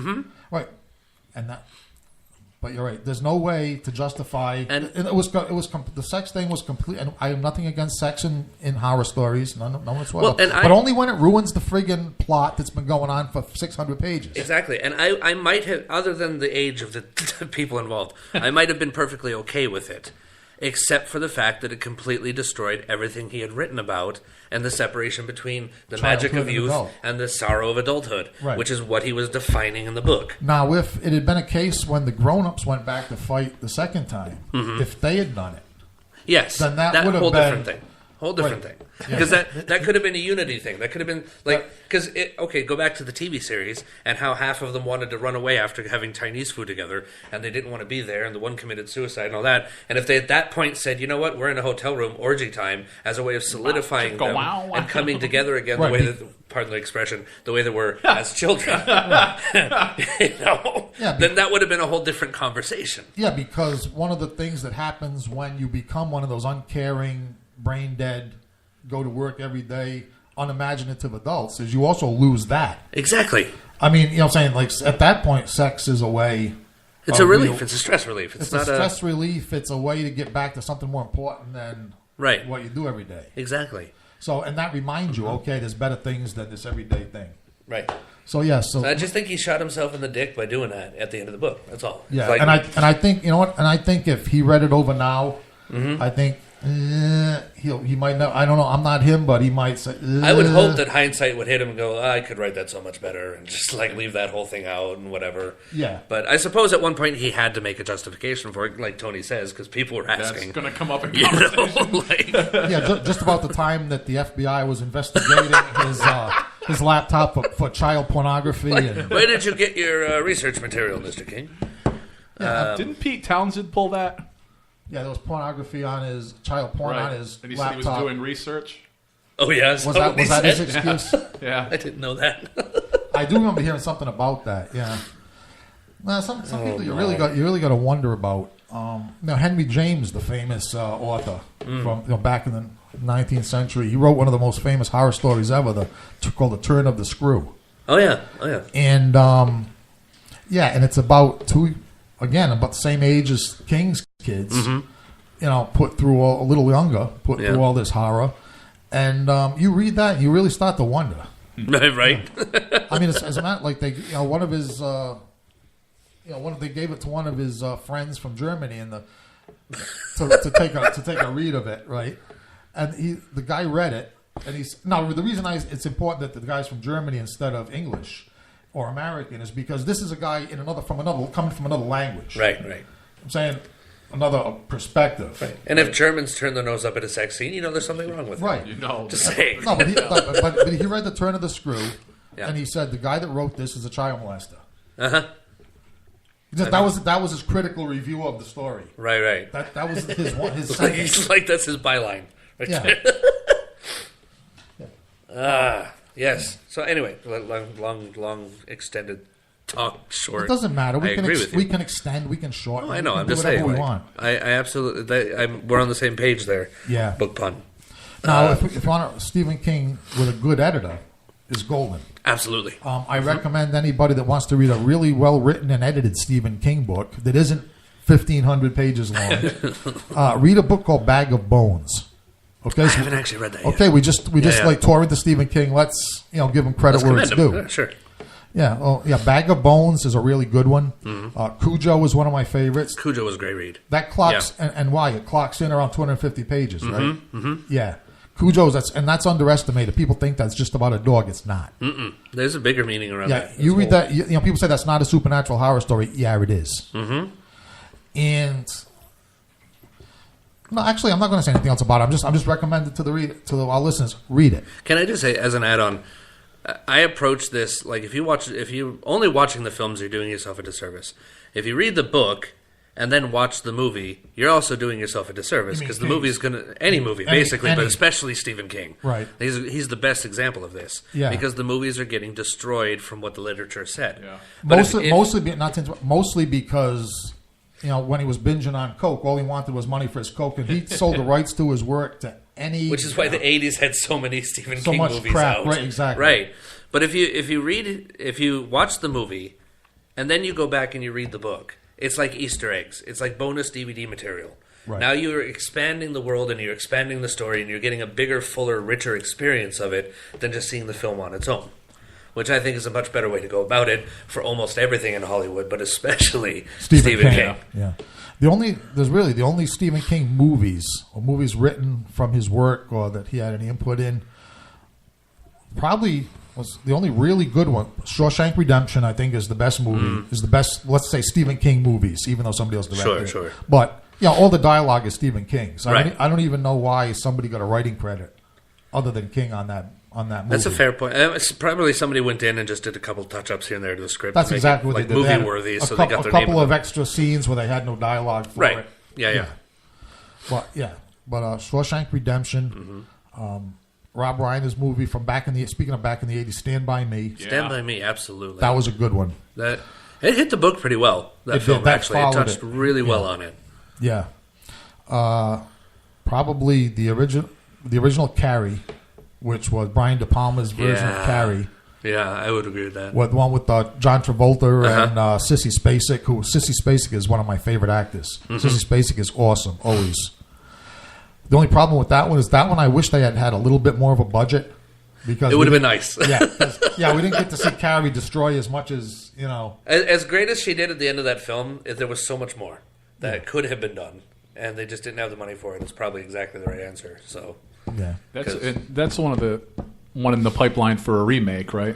F: Right. But you're right. There's no way to justify. And the sex thing was complete. And I have nothing against sex in horror stories, none whatsoever.
H: Well,
F: but only when it ruins the friggin' plot that's been going on for 600 pages.
H: Exactly. And I might have, other than the age of the people involved, I might have been perfectly okay with it, except for the fact that it completely destroyed everything he had written about and the separation between the magic of youth and the sorrow of adulthood, which is what he was defining in the book.
F: Now, if it had been a case when the grown-ups went back to fight the second time, if they had done it,
H: yes,
F: then that would have
H: whole
F: been
H: different thing. Whole different thing. Because that could have been a unity thing. That could have been like, because go back to the TV series and how half of them wanted to run away after having Chinese food together and they didn't want to be there and the one committed suicide and all that. And if they at that point said, you know what, we're in a hotel room, orgy time, as a way of solidifying them and coming together again the way that, pardon the expression, the way they were as children, then that would have been a whole different conversation.
F: Yeah, because one of the things that happens when you become one of those uncaring, brain dead, go to work every day, unimaginative adults is you also lose that.
H: Exactly.
F: I mean, you know what I'm saying? Like, at that point, sex is a way.
H: It's a relief. It's a stress relief.
F: It's not a stress relief. It's a way to get back to something more important than what you do every day.
H: Exactly.
F: So, and that reminds you, okay, there's better things than this everyday thing.
H: Right.
F: So, yeah. So
H: I just think he shot himself in the dick by doing that at the end of the book. That's all.
F: Yeah. Like, and I think, you know what? And I think if he read it over now, I think he might know. I don't know. I'm not him, but he might say.
H: I would hope that hindsight would hit him and go, I could write that so much better, and just like leave that whole thing out and whatever.
F: Yeah.
H: But I suppose at one point he had to make a justification for it, like Tony says, because people were asking.
G: That's going to come up in conversation.
F: Just about the time that the FBI was investigating his laptop for child pornography.
H: Where did you get your research material, Mr. King?
G: Didn't Pete Townsend pull that?
F: Yeah, there was pornography on his child porn on his
G: and he
F: laptop.
G: said he was doing research.
H: Oh yeah,
F: was that his excuse?
G: Yeah,
H: I didn't know that.
F: I do remember hearing something about that. Yeah, well, some people you really got to wonder about. Henry James, the famous author from back in the 19th century, he wrote one of the most famous horror stories ever, called "The Turn of the Screw."
H: Oh yeah,
F: and and it's about about the same age as King's kids, put through a little younger, through all this horror, and you read that and you really start to wonder.
H: Right.
F: I mean, as a matter, like they, one of his, they gave it to one of his friends from Germany, and to take a read of it, right? And the guy read it, and the reason it's important that the guy's from Germany instead of English or American is because this is a guy coming from another language.
H: Right.
F: I'm saying another perspective.
H: Right. And if Germans turn their nose up at a sex scene, there's something wrong with it.
F: Right.
H: Just saying.
F: No, but he read The Turn of the Screw, and he said the guy that wrote this is a child molester. That was his critical review of the story.
H: Right.
F: That was his
H: He's like that's his byline. Right?
F: Yeah.
H: Yes. So anyway, long extended talk short.
F: It doesn't matter.
H: I agree with you.
F: We can extend. We can shorten.
H: I know. I'm
F: do
H: just
F: whatever
H: saying.
F: we want.
H: I absolutely. We're on the same page there.
F: Yeah.
H: Book pun.
F: Now, if you want Stephen King with a good editor, is golden.
H: Absolutely.
F: I recommend anybody that wants to read a really well written and edited Stephen King book that isn't 1,500 pages long. Read a book called Bag of Bones. Okay,
H: I haven't actually read that yet.
F: Okay, we just like tore into Stephen King. Let's give him credit where it's due.
H: Sure.
F: Yeah, Bag of Bones is a really good one. Cujo is one of my favorites.
H: Cujo was a great read.
F: That clocks and why it clocks in around 250 pages, right? Yeah, Cujo's that's underestimated. People think that's just about a dog. It's not.
H: There's a bigger meaning around that.
F: Yeah, you read that. People say that's not a supernatural horror story. Yeah, it is. And. No, actually, I'm not going to say anything else about it. I'm just recommending to our listeners, read it.
H: Can I just say, as an add-on, I approach this like if you only watching the films, you're doing yourself a disservice. If you read the book and then watch the movie, you're also doing yourself a disservice because the movie is going to any movie basically, but especially Stephen King.
F: Right.
H: He's the best example of this.
F: Yeah.
H: Because the movies are getting destroyed from what the literature said.
F: Yeah. Mostly because. When he was binging on coke, all he wanted was money for his coke, and he sold the rights to his work to any.
H: Which is why the '80s had so many Stephen King
F: much
H: movies
F: crap.
H: out.
F: Right, exactly.
H: Right, but if you watch the movie, and then you go back and you read the book, it's like Easter eggs. It's like bonus DVD material.
F: Right.
H: Now you're expanding the world and you're expanding the story and you're getting a bigger, fuller, richer experience of it than just seeing the film on its own, which I think is a much better way to go about it for almost everything in Hollywood, but especially Stephen King.
F: Yeah. The only Stephen King movies or movies written from his work or that he had any input in probably was the only really good one. Shawshank Redemption, I think, is the best movie. Is the best, let's say, Stephen King movies, even though somebody else directed it.
H: Sure.
F: But all the dialogue is Stephen King. So
H: Right.
F: I don't even know why somebody got a writing credit other than King on that movie.
H: That's a fair point. It's probably somebody went in and just did a couple touch-ups here and there to the script.
F: That's
H: to make
F: exactly
H: it,
F: what
H: like,
F: they did. They had
H: movie-worthy, so
F: a
H: they got their
F: couple
H: name
F: of extra scenes where they had no dialogue for
H: Right.
F: it.
H: Yeah.
F: But Shawshank Redemption, Rob Reiner's movie from back in the 80s, Stand By Me.
H: Stand By Me, absolutely.
F: That was a good one.
H: It hit the book pretty well. That
F: It
H: film
F: did. That
H: actually, it
F: followed
H: touched
F: it.
H: really well on it.
F: Yeah. Probably the original Carrie, which was Brian De Palma's version of Carrie.
H: Yeah, I would agree with that.
F: The one with John Travolta and Sissy Spacek. Sissy Spacek is one of my favorite actors. Sissy Spacek is awesome, always. The only problem with that one I wish they had had a little bit more of a budget. Because
H: it would have been nice.
F: we didn't get to see Carrie destroy as much as,
H: As great as she did at the end of that film, there was so much more that could have been done. And they just didn't have the money for it. It's probably exactly the right answer. So,
F: yeah.
G: That's one in the pipeline for a remake, right?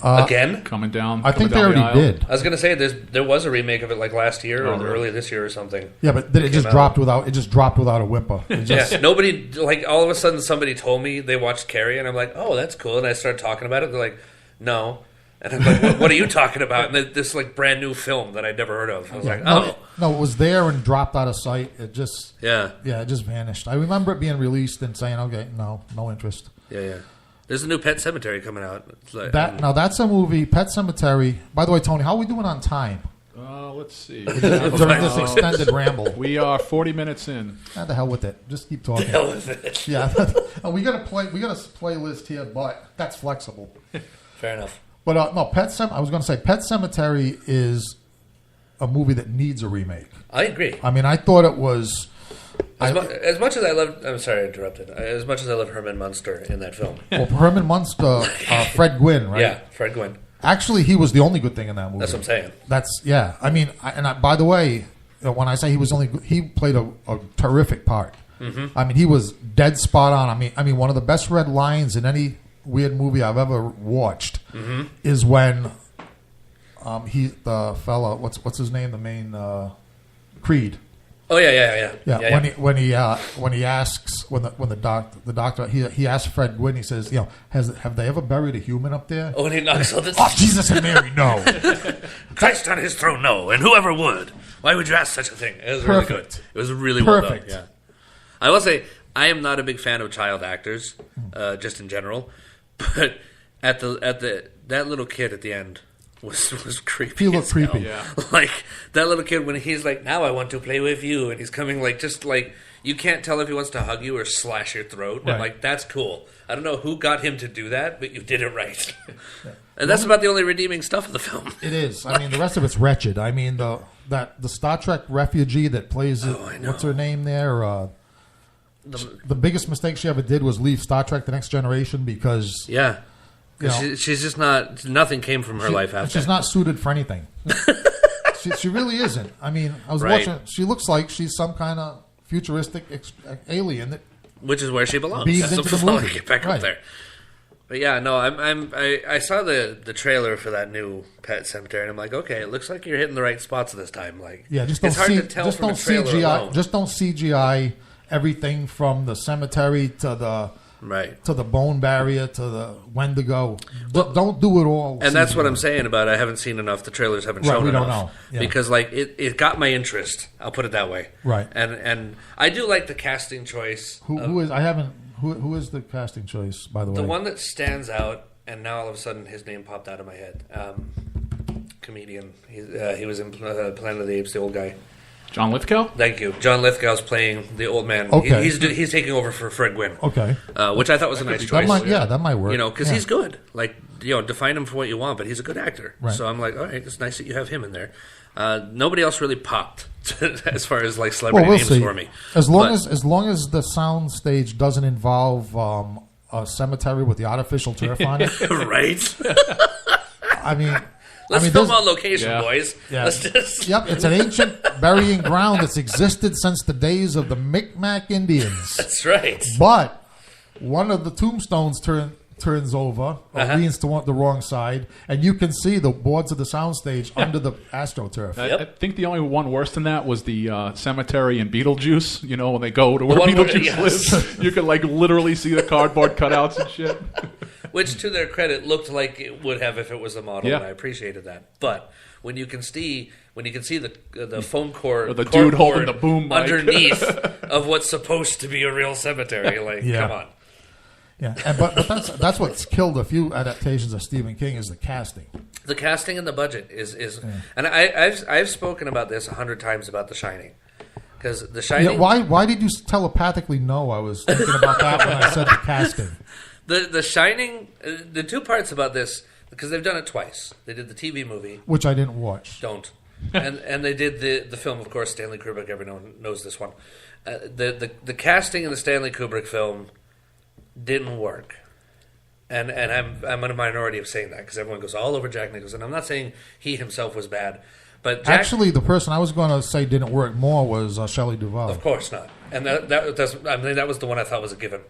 H: Again?
G: Coming down.
F: I think they already did.
H: I was going to say there was a remake of it like last year or early this year or something.
F: Yeah, but then it just dropped without a whimper.
H: Nobody, like, all of a sudden somebody told me they watched Carrie, and I'm like, oh, that's cool. And I started talking about it. They're like, no. And I'm like, what are you talking about? And this like brand new film that I'd never heard of. I was like, oh.
F: No, it was there and dropped out of sight. It just
H: it
F: just vanished. I remember it being released and saying, okay, no interest.
H: Yeah. There's a new Pet Sematary coming out.
F: Now that's a movie, Pet Sematary. By the way, Tony, how are we doing on time?
G: Let's see.
F: During this extended ramble.
G: We are 40 minutes in.
F: The hell with it. Just keep talking.
H: The hell with it.
F: Yeah. We got a playlist here, but that's flexible.
H: Fair enough.
F: But I was going to say Pet Sematary is a movie that needs a remake.
H: I agree.
F: I mean, I thought it was...
H: As much as I loved... I'm sorry I interrupted. As much as I love Herman Munster in that film.
F: Well, Herman Munster, Fred Gwynn, right?
H: Yeah, Fred Gwynn.
F: Actually, he was the only good thing in that movie.
H: That's what I'm saying.
F: I mean, by the way, when I say he was only good, he played a terrific part. Mm-hmm. I mean, he was dead spot on. I mean, one of the best red lines in any weird movie I've ever watched is when the fella, what's his name, the main Creed.
H: Oh yeah.
F: When he asks the doctor he asks Fred Gwynn, he says, have they ever buried a human up there?
H: Oh, and he knocks on the
F: Oh, Jesus and Mary, no.
H: Christ on his throne, no, and whoever would. Why would you ask such a thing? It was really good. It was really well done. Yeah. I will say I am not a big fan of child actors, just in general, but at that little kid at the end was creepy.
F: He looked creepy.
G: Yeah.
H: Like that little kid when he's like, now I want to play with you, and he's coming like just like you can't tell if he wants to hug you or slash your throat.
F: Right.
H: And like that's cool. I don't know who got him to do that, but you did it right. And that's about the only redeeming stuff of the film.
F: It is. I mean, the rest of it's wretched. I mean, the Star Trek refugee that plays it. What's her name there? The biggest mistake she ever did was leave Star Trek: The Next Generation because
H: she's just not. Nothing came from her life after.
F: She's not suited for anything. she really isn't. I mean, I was watching. She looks like she's some kind of futuristic alien that,
H: which is where she belongs.
F: Beamed into the movie.
H: Get back up there. But yeah, no, I saw the trailer for that new Pet Sematary, and I'm like, okay, it looks like you're hitting the right spots this time. Like,
F: just
H: it's hard to tell from a trailer alone.
F: Just don't CGI everything from the cemetery to the bone barrier to the Wendigo. Don't do it all.
H: And that's what I'm saying about I haven't seen enough. The trailers haven't shown enough.
F: We don't know. Yeah.
H: Because like it got my interest. I'll put it that way.
F: Right.
H: And I do like the casting choice.
F: Who is the casting choice, by the way?
H: The one that stands out, and now all of a sudden his name popped out of my head. Comedian. He was in Planet of the Apes, the old guy.
G: John Lithgow?
H: Thank you. John Lithgow's playing the old man.
F: Okay.
H: He's taking over for Fred Gwynn.
F: Okay.
H: Which I thought was a nice choice.
F: That might work.
H: Because he's good. Like, define him for what you want, but he's a good actor.
F: Right.
H: So I'm like, all right, it's nice that you have him in there. Nobody else really popped as far as like celebrity
F: we'll
H: names
F: see.
H: for me.
F: As long as the sound stage doesn't involve a cemetery with the artificial turf on it,
H: Right?
F: I mean,
H: Let's
F: I mean,
H: film
F: there's-
H: on location,
G: Yeah.
H: boys.
F: Yeah.
H: Let's just.
F: Yep, it's an ancient burying ground that's existed since the days of the Micmac Indians.
H: That's right.
F: But one of the tombstones turns over or leans to the wrong side, and you can see the boards of the soundstage under the AstroTurf.
G: I think the only one worse than that was the cemetery in Beetlejuice. You know, when they go to where
H: one where-
G: Beetlejuice
H: yes.
G: lives, you can like literally see the cardboard cutouts and shit.
H: Which, to their credit, looked like it would have if it was a model,
G: Yeah.
H: and I appreciated that. But when you can see the foam core,
G: Or the
H: core
G: dude holding
H: board
G: the boom mic.
H: underneath of what's supposed to be a real cemetery, like
F: Yeah.
H: come on.
F: Yeah, but that's what's killed a few adaptations of Stephen King is the casting.
H: The casting and the budget is and I've spoken about this 100 times about The Shining, because The Shining.
F: Yeah, why did you telepathically know I was thinking about that when I said the casting?
H: The Shining, the two parts about this, because they've done it twice. They did the TV movie.
F: Which I didn't watch.
H: Don't. and they did the film, of course, Stanley Kubrick. Everyone knows this one. The casting in the Stanley Kubrick film didn't work. And I'm in a minority of saying that, because everyone goes all over Jack Nicholson. I'm not saying he himself was bad, but Jack,
F: Actually, the person I was going to say didn't work more was Shelley Duvall.
H: of course not. And that was the one I thought was a given.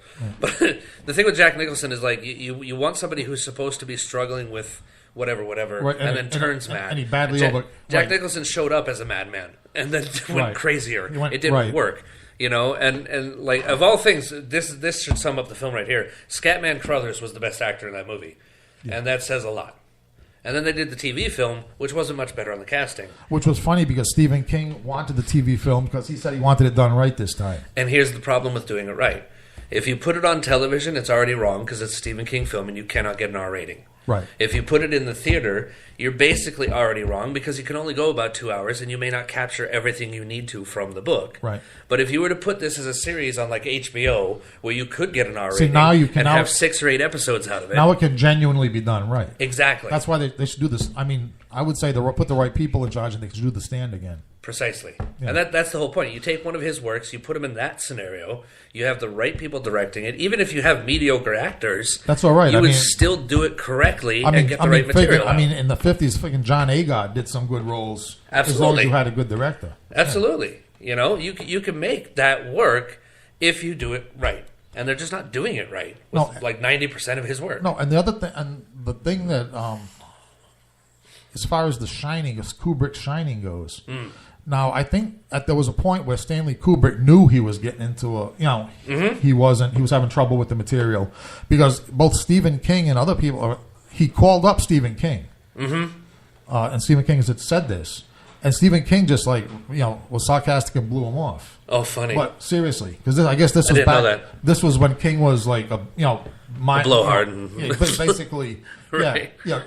H: But the thing with Jack Nicholson is like you want somebody who's supposed to be struggling with whatever,
F: Right,
H: and then turns
F: and-
H: mad.
F: and he badly
H: Jack,
F: over-
H: Jack
F: right.
H: Nicholson showed up as a madman and then went
F: Right.
H: crazier.
F: He went-
H: it didn't
F: right.
H: work. You know, and like of all things, this should sum up the film right here. Scatman Crothers was the best actor in that movie, and that says a lot. And then they did the TV film, which wasn't much better on the casting.
F: Which was funny because Stephen King wanted the TV film because he said he wanted it done right this time.
H: And here's the problem with doing it right. If you put it on television, it's already wrong because it's a Stephen King film and you cannot get an R rating.
F: Right.
H: If you put it in the theater, you're basically already wrong because you can only go about 2 hours and you may not capture everything you need to from the book.
F: Right.
H: But if you were to put this as a series on like HBO, where you could get an R
F: See,
H: rating
F: now you can
H: and
F: now-
H: have 6 or 8 episodes out of it.
F: Now it can genuinely be done right.
H: Exactly.
F: That's why they should do this. I mean, I would say put the right people in charge and they should do The Stand again.
H: Precisely.
F: Yeah.
H: And that's the whole point. You take one of his works, you put him in that scenario, you have the right people directing it. Even if you have mediocre actors,
F: That's all right.
H: you
F: I
H: would
F: mean-
H: still do it correctly and get the right material
F: I
H: out.
F: mean, in the 50s, freaking John Agard did some good roles. As long
H: Absolutely.
F: as you had a good director.
H: Absolutely. You know, you can make that work if you do it right. And they're just not doing it right with
F: No.
H: like 90% of his work.
F: No, and the other thing, and the thing that, as far as The Shining, as Kubrick's Shining goes, now I think that there was a point where Stanley Kubrick knew he was getting into he was having trouble with the material because both Stephen King and other people, he called up Stephen King, and Stephen King had said this, and Stephen King just was sarcastic and blew him off.
H: Oh, funny.
F: But seriously, because I guess this
H: I
F: was
H: didn't know
F: back.
H: that.
F: This was when King was like my
H: blowhard.
F: Yeah, basically,
H: Right.
F: yeah,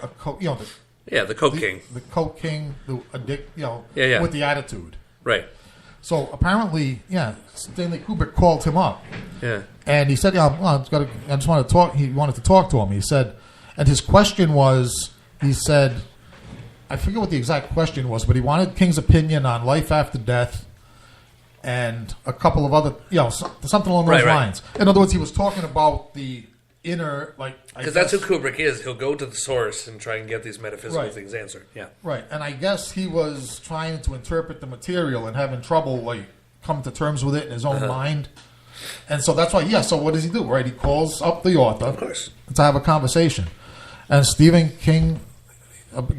H: The Coke King.
F: the Coke King, the addict,
H: Yeah.
F: with the attitude.
H: Right.
F: So apparently, Stanley Kubrick called him up,
H: Yeah.
F: and he said, I just want to talk." He wanted to talk to him. He said, and his question was, he said, I forget what the exact question was, but he wanted King's opinion on life after death. And a couple of other, something along those
H: Right.
F: lines. In other words, he was talking about the inner,
H: Because that's who Kubrick is. He'll go to the source and try and get these metaphysical
F: Right.
H: things answered. Yeah.
F: Right, and I guess he was trying to interpret the material and having trouble, coming to terms with it in his own mind. And so that's why, so what does he do, right? He calls up the author.
H: Of course.
F: To have a conversation. And Stephen King,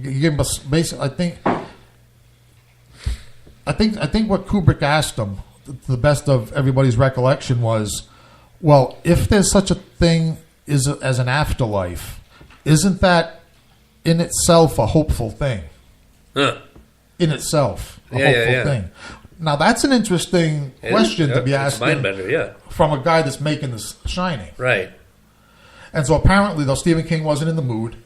F: he gave him basically, I think what Kubrick asked him, to the best of everybody's recollection, was, well, if there's such a thing as an afterlife, isn't that in itself a hopeful thing?
H: Huh.
F: In itself, a
H: Yeah,
F: hopeful
H: yeah.
F: thing. Now, that's an interesting question to be
H: It's
F: asking
H: mind-bender, yeah.
F: from a guy that's making this Shining.
H: Right.
F: And so apparently, though, Stephen King wasn't in the mood.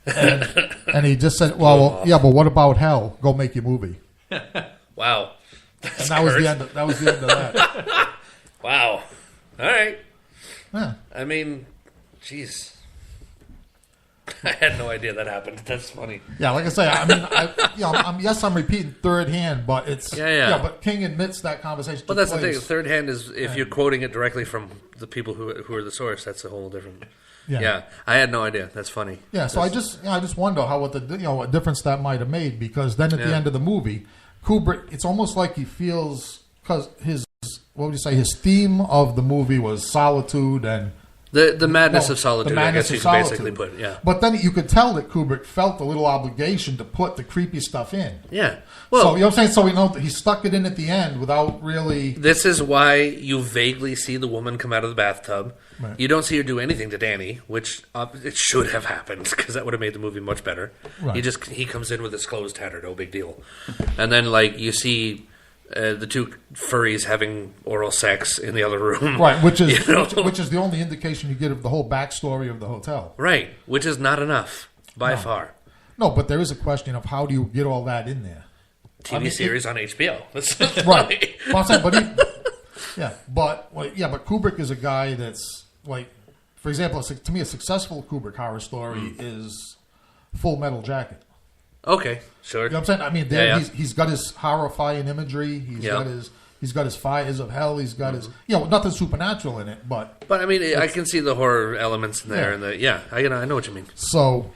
F: And he just said, well, but what about hell? Go make your movie.
H: Wow.
F: And that was the end of that.
H: Wow. All right.
F: Yeah.
H: I mean, jeez. I had no idea that happened. That's funny.
F: Yeah, like I say, I mean, I'm repeating third hand, but it's but King admits that conversation.
H: Well, that's the thing. Third hand is if you're quoting it directly from the people who are the source. That's a whole different. Yeah, I had no idea. That's funny.
F: Yeah, so I just wonder what difference that might have made, because then at the end of the movie, Kubrick, it's almost like he feels, because his theme of the movie was solitude and
H: the madness of solitude. I guess you could basically put,
F: But then you could tell that Kubrick felt a little obligation to put the creepy stuff in.
H: Yeah.
F: Well, so you know what I'm saying. So we know that he stuck it in at the end without really.
H: This is why you vaguely see the woman come out of the bathtub. Right. You don't see her do anything to Danny, which it should have happened, because that would have made the movie much better. Right. He comes in with his clothes tattered, no big deal. And then you see the two furries having oral sex in the other room,
F: right? Which is which is the only indication you get of the whole backstory of the hotel,
H: right? Which is not enough by far.
F: No, but there is a question of how do you get all that in there?
H: TV series on HBO,
F: right? Well, I'm saying, but Kubrick is a guy that's like, for example, to me, a successful Kubrick horror story is Full Metal Jacket.
H: Okay, sure.
F: You know what I'm saying? I mean, he's got his horrifying imagery. He's got his fires of hell. He's got his nothing supernatural in it, but
H: I mean, I can see the horror elements in there, and I know what you mean.
F: So,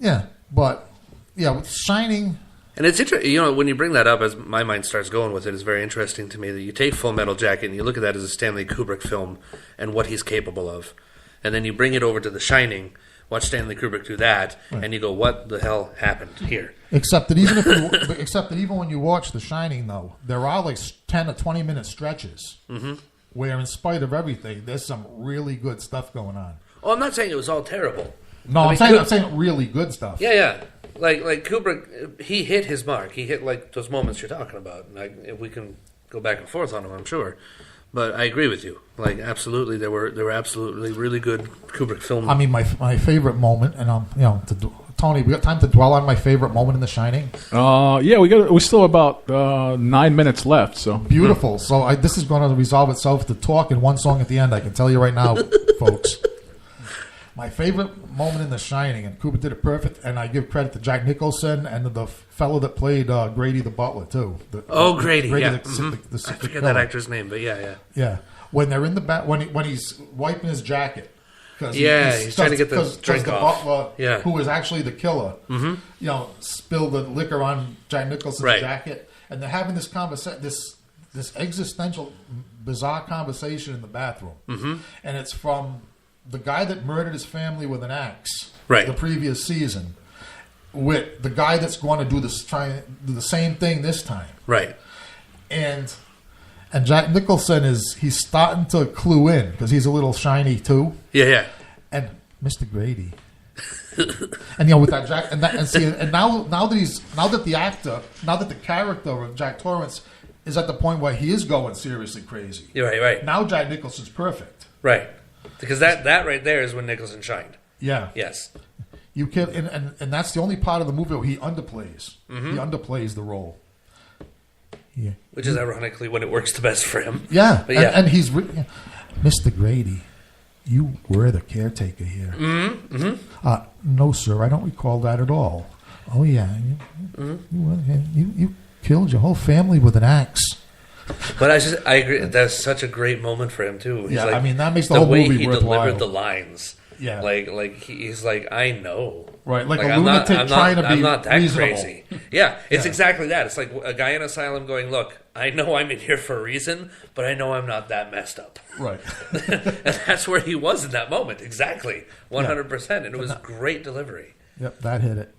F: with Shining.
H: And it's interesting, when you bring that up, as my mind starts going with it, it's very interesting to me that you take Full Metal Jacket and you look at that as a Stanley Kubrick film and what he's capable of. And then you bring it over to The Shining, watch Stanley Kubrick do that, and you go, what the hell happened here?
F: Except that even when you watch The Shining, though, there are like 10 or 20-minute stretches where, in spite of everything, there's some really good stuff going on.
H: Oh, I'm not saying it was all terrible.
F: No, I'm saying really good stuff.
H: Yeah. Like Kubrick, he hit his mark. He hit like those moments you're talking about. We can go back and forth on them, I'm sure. But I agree with you. Like, absolutely, there were absolutely really good Kubrick films.
F: I mean, my favorite moment, and Tony, we got time to dwell on my favorite moment in The Shining.
G: We still have about 9 minutes left. So
F: beautiful. So this is going to resolve itself to talk in one song at the end. I can tell you right now, folks. My favorite moment in The Shining, and Kubrick did it perfect, and I give credit to Jack Nicholson and the fellow that played Grady the butler, too.
H: Grady, yeah.
F: I
H: forget that actor's name, but yeah.
F: Yeah. When they're in the back, when he's wiping his jacket.
H: He's trying to get the drink off.
F: Butler, who is actually the killer, spilled the liquor on Jack Nicholson's jacket. And they're having this conversation, this existential, bizarre conversation in the bathroom. And it's from the guy that murdered his family with an axe the previous season, with the guy that's going to do do the same thing this time.
H: Right.
F: And Jack Nicholson he's starting to clue in, because he's a little shiny too.
H: Yeah.
F: And Mr. Grady. And with that Jack and now that the character of Jack Torrance is at the point where he is going seriously crazy.
H: You're right.
F: Now Jack Nicholson's perfect.
H: Right. Because that right there is when Nicholson shined.
F: Yeah.
H: Yes.
F: You can, and that's the only part of the movie where he underplays. He underplays the role. Yeah.
H: Which is ironically when it works the best for him.
F: Yeah. But and he's Mr. Grady. You were the caretaker here. No, sir, I don't recall that at all. Oh yeah. You killed your whole family with an axe.
H: But I agree. That's such a great moment for him too.
F: He's that makes the whole movie worthwhile. The way he delivered
H: the lines. Yeah, like he's like, I know,
F: right? Like a lunatic trying to be
H: I'm not that
F: reasonable.
H: Crazy. Yeah, it's exactly that. It's like a guy in asylum going, look, I know I'm in here for a reason, but I know I'm not that messed up.
F: Right.
H: And that's where he was in that moment. Exactly, 100%, and it was great delivery.
F: Yep, that hit it.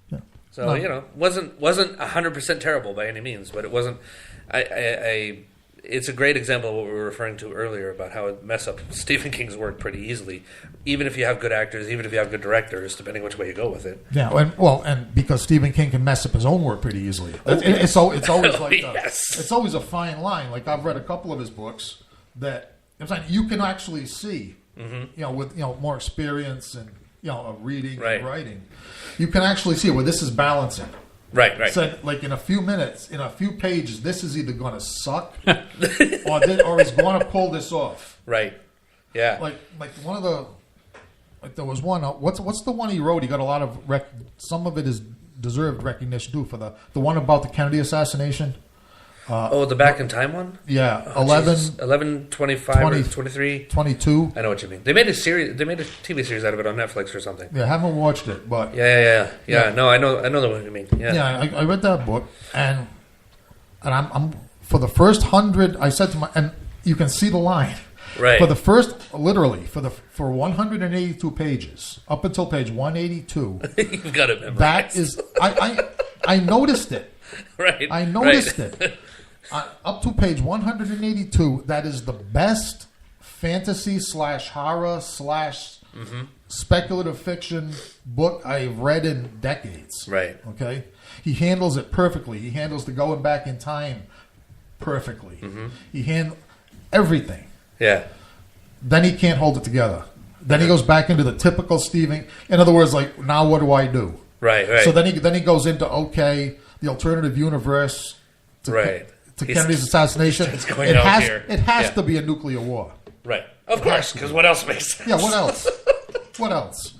H: Yeah. So wasn't 100% terrible by any means, but it wasn't. It's a great example of what we were referring to earlier about how it mess up Stephen King's work pretty easily, even if you have good actors, even if you have good directors, depending which way you go with it.
F: Yeah, and because Stephen King can mess up his own work pretty easily. It's always like it's always a fine line. Like I've read a couple of his books that you can actually see, with more experience and reading and writing, you can actually see where this is balancing.
H: Right.
F: So, like in a few minutes, in a few pages, this is either going to suck or he's going to pull this off.
H: Right. Yeah.
F: Like one of the Like there was one. What's the one he wrote? He got a lot of some of it is deserved recognition too for the one about the Kennedy assassination.
H: The Back in Time one?
F: Yeah,
H: Oh, 11, 25,
F: 20,
H: or 23.
F: 22.
H: I know what you mean. They made a TV series out of it on Netflix or something.
F: Yeah, I haven't watched it, but
H: Yeah. No, I know the one you mean. Yeah.
F: yeah, I read that book, and I'm for the first 100. I said to and you can see the line.
H: Right.
F: For the first, literally, for 182 pages, up until page 182.
H: You've got it memorized.
F: That is, I noticed it.
H: Right.
F: I noticed it. Up to page 182, that is the best fantasy / horror / speculative fiction book I've read in decades.
H: Right.
F: Okay? He handles it perfectly. He handles the going back in time perfectly. He handles everything.
H: Yeah.
F: Then he can't hold it together. Then he goes back into the typical Stephen. In other words, like, now what do I do?
H: Right.
F: So then he goes into the alternative universe to Kennedy's assassination.
H: It's going out here.
F: It has to be a nuclear war.
H: Right. Of course, because what else makes sense?
F: Yeah, what else? What else?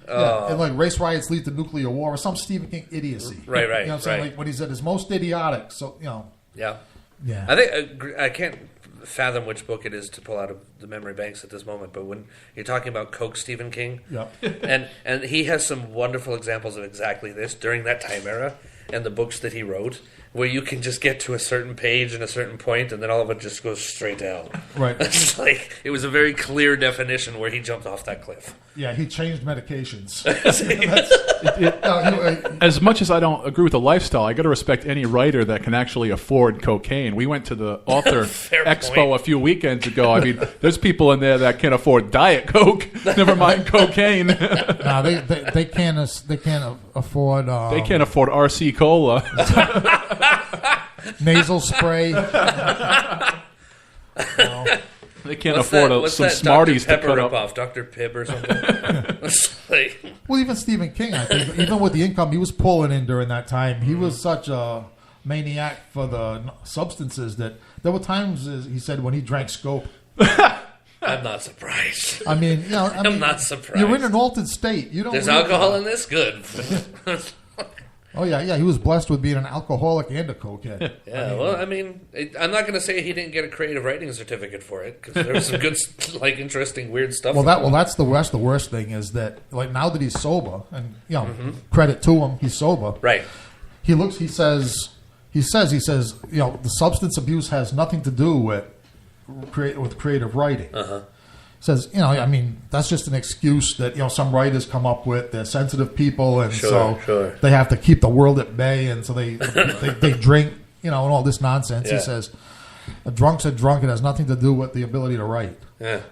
F: Yeah, and like race riots lead to nuclear war or some Stephen King idiocy.
H: Right.
F: You know what I'm saying? Like when he's at his most idiotic. So, you know.
H: Yeah.
F: Yeah.
H: I think I can't fathom which book it is to pull out of the memory banks at this moment, but when you're talking about Coke Stephen King, and he has some wonderful examples of exactly this during that time era and the books that he wrote, where you can just get to a certain page and a certain point, and then all of it just goes straight down.
F: Right.
H: It's like it was a very clear definition where he jumped off that cliff.
F: Yeah, he changed medications.
G: As much as I don't agree with the lifestyle, I got to respect any writer that can actually afford cocaine. We went to the author expo
H: point.
G: a few weekends ago. I mean, there's people in there that can afford Diet Coke. Never mind cocaine.
F: No, they can't afford.
G: They can't afford RC Cola.
F: Nasal spray.
G: They can't afford some Smarties
H: Dr.
G: to cut up.
H: Off Dr. Pibb or something.
F: Well, even Stephen King, I think, even with the income he was pulling in during that time, he was such a maniac for the substances that there were times, he said, when he drank Scope.
H: I'm not surprised.
F: I mean, you know,
H: I'm not surprised.
F: You're in an altered state. You don't.
H: There's alcohol in this? Good.
F: Oh yeah. He was blessed with being an alcoholic and a cokehead.
H: I'm not going to say he didn't get a creative writing certificate for it because there was some good, like, interesting, weird stuff.
F: That's the worst thing is that, like, now that he's sober, and you know, credit to him, he's sober.
H: Right.
F: He says, you know, the substance abuse has nothing to do with creative writing. Says, you know, I mean, that's just an excuse that, you know, some writers come up with. They're sensitive people, and they have to keep the world at bay, and so they drink, you know, and all this nonsense. He says, a drunk's a drunk. It has nothing to do with the ability to write.
H: Yeah.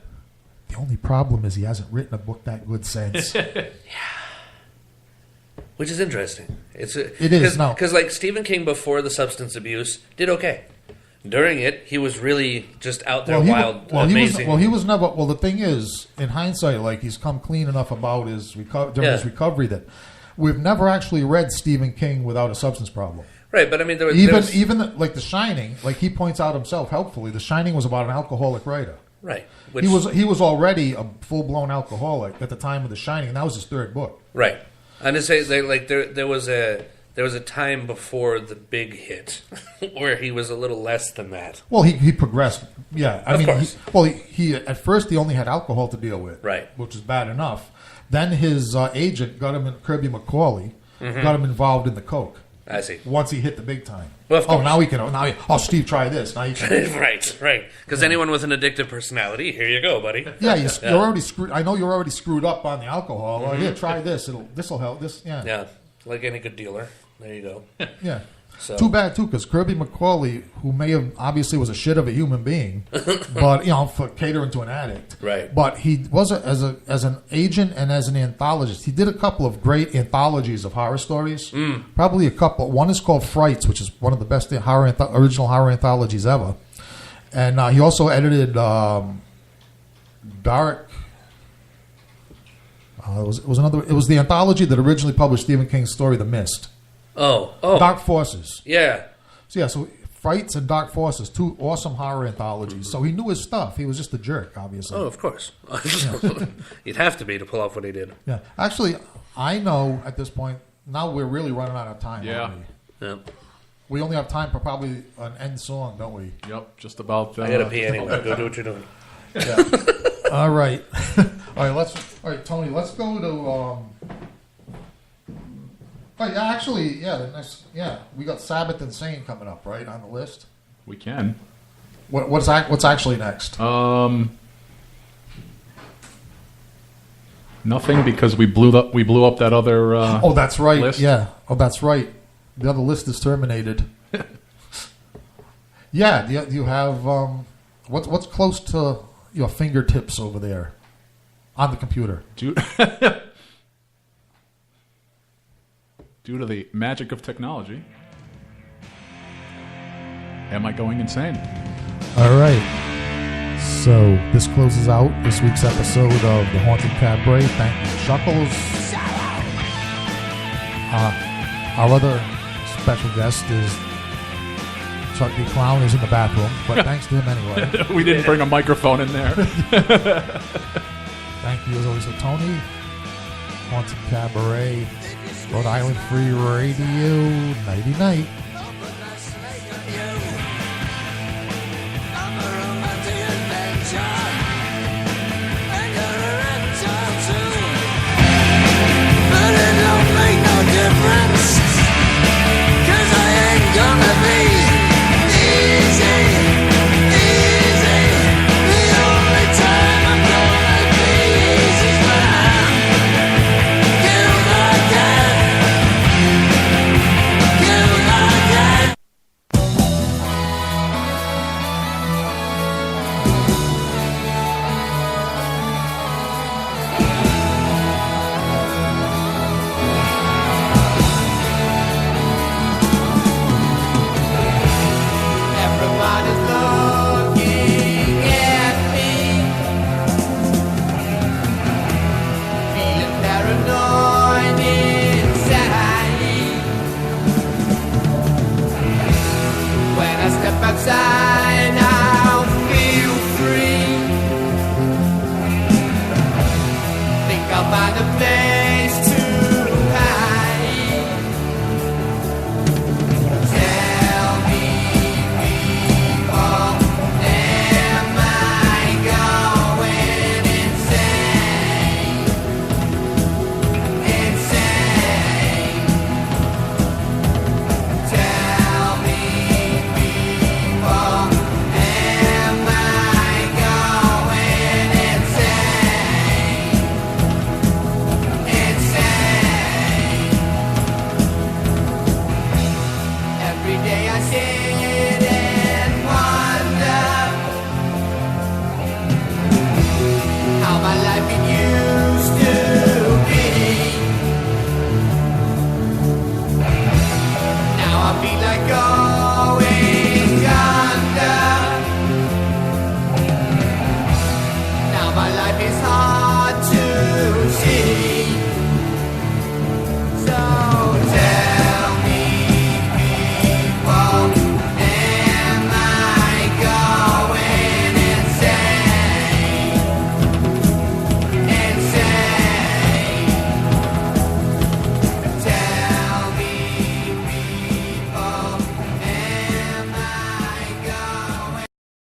F: The only problem is he hasn't written a book that good since.
H: Which is interesting. It
F: is,
H: because like Stephen King before the substance abuse did okay. During it, he was really just out there, amazing.
F: He was never. Well, the thing is, in hindsight, like, he's come clean enough about his during his recovery that we've never actually read Stephen King without a substance problem.
H: Right, but I mean,
F: even like The Shining, like he points out himself helpfully, The Shining was about an alcoholic writer.
H: Right.
F: He was already a full blown alcoholic at the time of The Shining, and that was his third book.
H: Right. And to say there was a time before the big hit where he was a little less than that.
F: Well, he progressed. Yeah,
H: Of course.
F: He at first he only had alcohol to deal with,
H: right,
F: which is bad enough. Then his agent got him, Kirby McCauley, got him involved in the coke.
H: I see.
F: Once he hit the big time.
H: Well, of course.
F: Steve, try this. Now you can.
H: right. Because anyone with an addictive personality, here you go, buddy.
F: Yeah, you're already screwed. I know you're already screwed up on the alcohol. Well, here, try this. This'll help.
H: Yeah, like any good dealer. There you go.
F: Yeah. So. Too bad too, because Kirby McCauley, who may have obviously was a shit of a human being, but for catering to an addict,
H: right?
F: But he was as an agent and as an anthologist. He did a couple of great anthologies of horror stories. Probably a couple. One is called Frights, which is one of the best original horror anthologies ever. And he also edited Dark. It was the anthology that originally published Stephen King's story, The Mist.
H: Oh.
F: Dark Forces.
H: Yeah.
F: So Frights and Dark Forces, 2 awesome horror anthologies. So he knew his stuff. He was just a jerk, obviously.
H: Oh, of course. You'd have to be to pull off what he did.
F: Yeah. Actually, I know at this point, now we're really running out of time.
G: Yeah.
F: aren't we?
H: Yeah.
F: We only have time for probably an end song, don't we?
G: Yep, just about.
H: I gotta pee anyway. Go do what you're doing.
F: Yeah. All right. All right, Tony, let's go to. Oh, yeah, actually, we got Sabbath Insane coming up, right, on the list.
G: We can.
F: What's actually next?
G: Nothing, because we blew up that other.
F: Oh, that's right.
G: List.
F: Yeah. Oh, that's right. The other list is terminated. Yeah. Do you have what's close to your fingertips over there on the computer?
G: Due to the magic of technology, am I going insane?
F: All right. So this closes out this week's episode of The Haunted Cabaret. Thank you, Chuckles. Our other special guest is Chuck D. Clown is in the bathroom, but thanks to him anyway.
G: We didn't bring a microphone in there.
F: Thank you as always to Tony. Haunted Cabaret, Rhode Island Free Radio, nighty night.
I: But it don't make no difference.